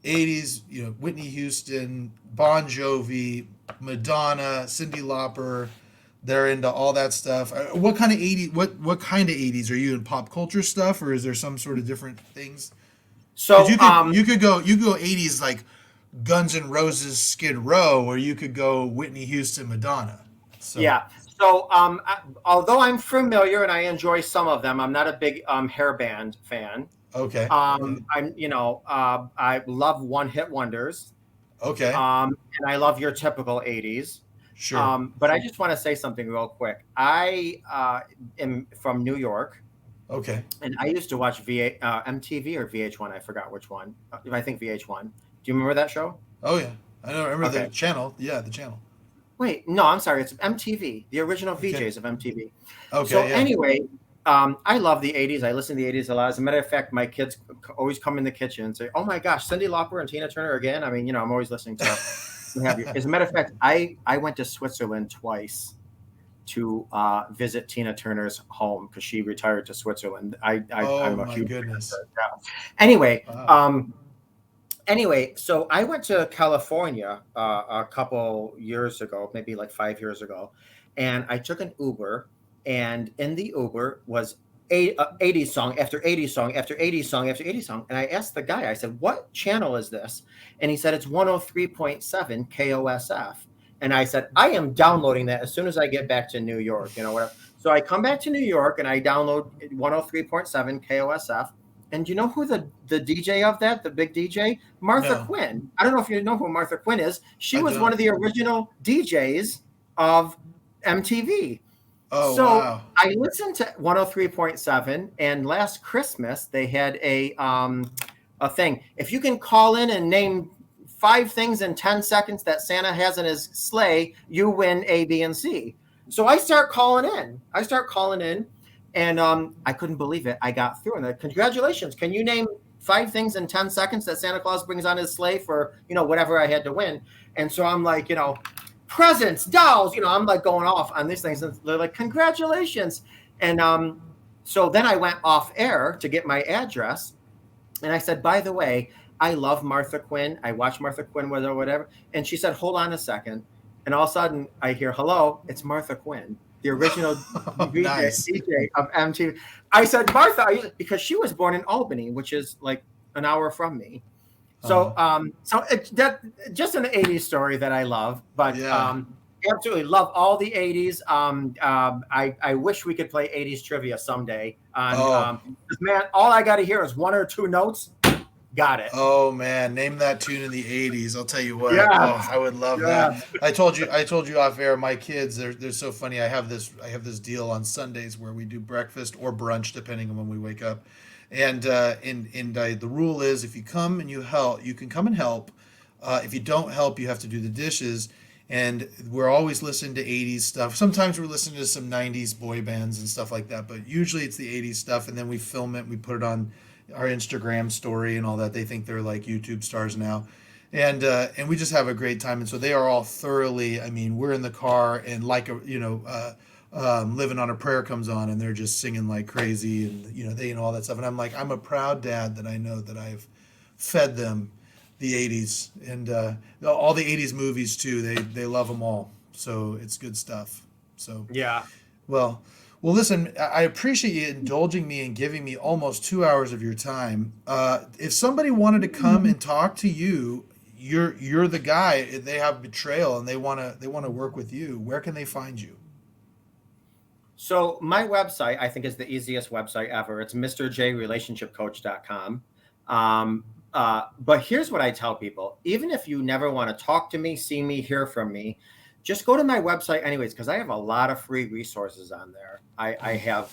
A: 80s, Whitney Houston, Bon Jovi, Madonna, Cyndi Lauper. They're into all that stuff. What kind of 80s, what kind of 80s? Are you in pop culture stuff, or is there some sort of different things? Because
B: So
A: you could go 80s like Guns N' Roses, Skid Row, or you could go Whitney Houston, Madonna. So
B: yeah. So although I'm familiar and I enjoy some of them, I'm not a big hair band fan.
A: okay, okay,
B: I love one hit wonders.
A: okay,
B: And I love your typical 80s.
A: sure,
B: But I just want to say something real quick. I am from New York,
A: okay.
B: and I used to watch MTV or VH1. I forgot which one. I think VH1. Do you remember that show?
A: Oh yeah, I know. Remember the
B: Okay.
A: channel? Yeah, the channel.
B: Wait, no, I'm sorry. It's MTV, the original
A: Okay,
B: VJs of MTV. So
A: okay, yeah.
B: anyway, I love the 80s. I listen to the 80s a lot. As a matter of fact, my kids always come in the kitchen and say, "Oh my gosh, Cyndi Lauper and Tina Turner again." I mean, I'm always listening to what have you. As a matter of fact, I went to Switzerland twice to visit Tina Turner's home because she retired to Switzerland.
A: Oh
B: I'm a
A: my
B: huge fan of
A: goodness.
B: her. Yeah. Anyway,
A: Wow.
B: so I went to California a couple years ago, maybe like 5 years ago, and I took an Uber, and in the Uber was 80s song after 80s song after 80s song after 80s song. And I asked the guy, I said, "What channel is this?" And he said, "It's 103.7 KOSF." And I said, "I am downloading that as soon as I get back to New York, whatever." So I come back to New York and I download 103.7 KOSF. And do you know who the DJ of that, the big DJ? Martha
A: No,
B: Quinn. I don't know if you know who Martha Quinn is. She
A: I
B: was one
A: don't.
B: of the original DJs of MTV.
A: Oh
B: So
A: wow.
B: I listened to 103.7, and last Christmas they had a thing. If you can call in and name 5 things in 10 seconds that Santa has in his sleigh, you win A, B, and C. So I start calling in. And I couldn't believe it. I got through, and like, congratulations! Can you name 5 things in 10 seconds that Santa Claus brings on his sleigh for whatever I had to win? And so I'm like, presents, dolls. I'm like going off on these things, and they're like, congratulations. And so then I went off air to get my address, and I said, by the way, I love Martha Quinn. I watch Martha Quinn with her, whatever. And she said, hold on a second. And all of a sudden I hear, hello, it's Martha Quinn, the original
A: Nice.
B: DJ of MTV. I said, Martha, because she was born in Albany, which is like an hour from me.
A: Uh,
B: So, that just an 80s story that I love, but
A: yeah.
B: absolutely love all the 80s. I wish we could play 80s trivia someday.
A: Oh.
B: Man, all I got to hear is 1 or 2 notes. Got it.
A: Oh man, name that tune in the '80s. I'll tell you what. Oh,
B: Yeah,
A: I would love that.
B: yeah.
A: I told you off air. My kids, they're so funny. I have this deal on Sundays where we do breakfast or brunch, depending on when we wake up. And the rule is, if you come and you help, you can come and help. If you don't help, you have to do the dishes. And we're always listening to '80s stuff. Sometimes we're listening to some '90s boy bands and stuff like that, but usually it's the '80s stuff. And then we film it, we put it on our Instagram story and all that. They think they're like YouTube stars now, and we just have a great time. And so they are all thoroughly. I mean, we're in the car and like living on a prayer comes on, and they're just singing like crazy, and they all that stuff. And I'm like, I'm a proud dad that I know that I've fed them the '80s and all the '80s movies too. They love them all, so it's good stuff. So
B: Yeah.
A: well, well, listen, I appreciate you indulging me and giving me almost 2 hours of your time. If somebody wanted to come and talk to you, you're the guy. They have Betrayal and they wanna work with you. Where can they find you?
B: So my website, I think, is the easiest website ever. It's mrjrelationshipcoach.com. But here's what I tell people. Even if you never want to talk to me, see me, hear from me, just go to my website anyways, because I have a lot of free resources on there. I have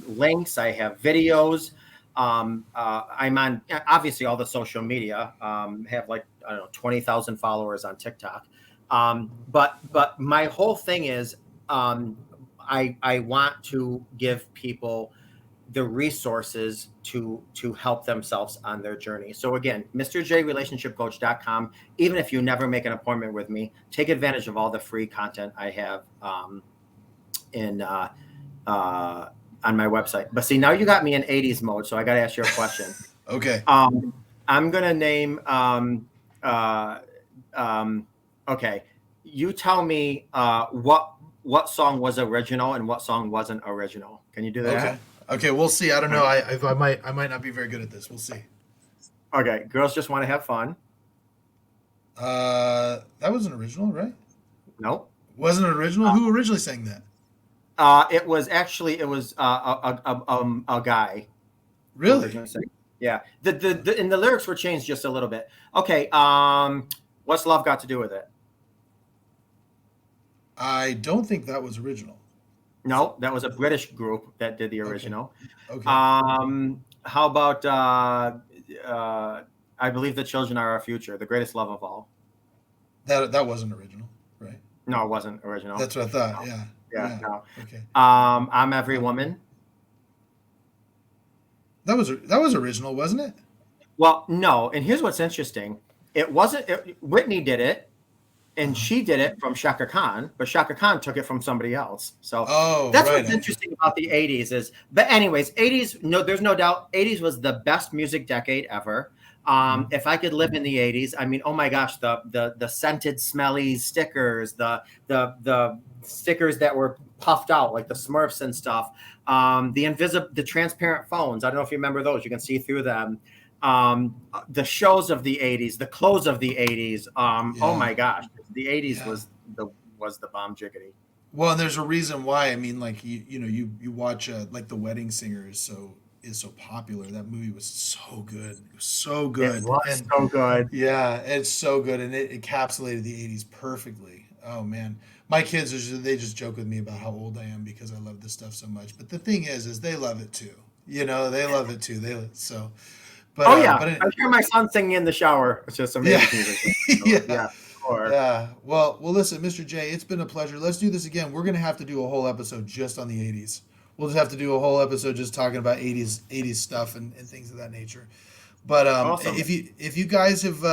B: links, I have videos. I'm on, obviously, all the social media. Have like, I don't know, 20,000 followers on TikTok. But my whole thing is, I want to give people the resources to help themselves on their journey. So again, mrjrelationshipcoach.com. Even if you never make an appointment with me, take advantage of all the free content I have in on my website. But see, now you got me in 80s mode, so I got to ask you a question.
A: Okay.
B: I'm going to name, okay, you tell me what song was original and what song wasn't original. Can you do that?
A: Okay. Okay, we'll see. I don't know. I might not be very good at this. We'll see.
B: Okay, Girls Just Want to Have Fun.
A: That wasn't original, right?
B: Nope.
A: Wasn't it original? Who originally sang that?
B: It was a guy.
A: Really?
B: Yeah. And the lyrics were changed just a little bit. Okay. What's Love Got to Do with it?
A: I don't think that was original.
B: No, that was a British group that did the original.
A: Okay.
B: How about I Believe the Children Are Our Future, The Greatest Love of All?
A: That wasn't original, right?
B: No, it wasn't original.
A: That's what I thought.
B: No.
A: Yeah.
B: No.
A: Okay.
B: I'm Every Woman.
A: That was original, wasn't it?
B: Well, no. And here's what's interesting. It wasn't. Whitney did it, and she did it from Shaka Khan, but Shaka Khan took it from somebody else. So that's what's interesting about the 80s is. But anyways, 80s. No, there's no doubt. 80s was the best music decade ever. If I could live in the 80s, I mean, oh my gosh, the scented, smelly stickers, the stickers that were puffed out like the Smurfs and stuff, the transparent phones. I don't know if you remember those. You can see through them. The shows of the 80s, the clothes of the 80s. Oh my gosh, the 80s was the bomb jiggity.
A: Well, and there's a reason why. I mean, like you watch like The Wedding Singer is so popular. That movie was so good. It was so good.
B: It was so good.
A: Yeah, it's so good, and it encapsulated the 80s perfectly. Oh man, my kids they just joke with me about how old I am because I love this stuff so much. But the thing is they love it too. They love it too. But
B: I hear my son singing in the shower. It's just amazing music.
A: Yeah. Yeah. Well, listen, Mr. J, it's been a pleasure. Let's do this again. We're gonna have to do a whole episode just on the 80s. We'll just have to do a whole episode just talking about 80s stuff and things of that nature. But
B: awesome.
A: if you guys have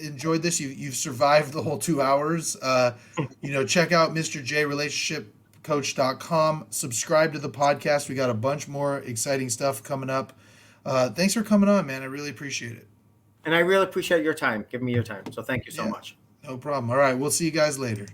A: enjoyed this, you've survived the whole 2 hours. Check out MrJ relationshipcoach.com. Subscribe to the podcast. We got a bunch more exciting stuff coming up. Thanks for coming on, man. I really appreciate it.
B: And I really appreciate your time. Give me your time. So thank you so much.
A: No problem. All right. We'll see you guys later.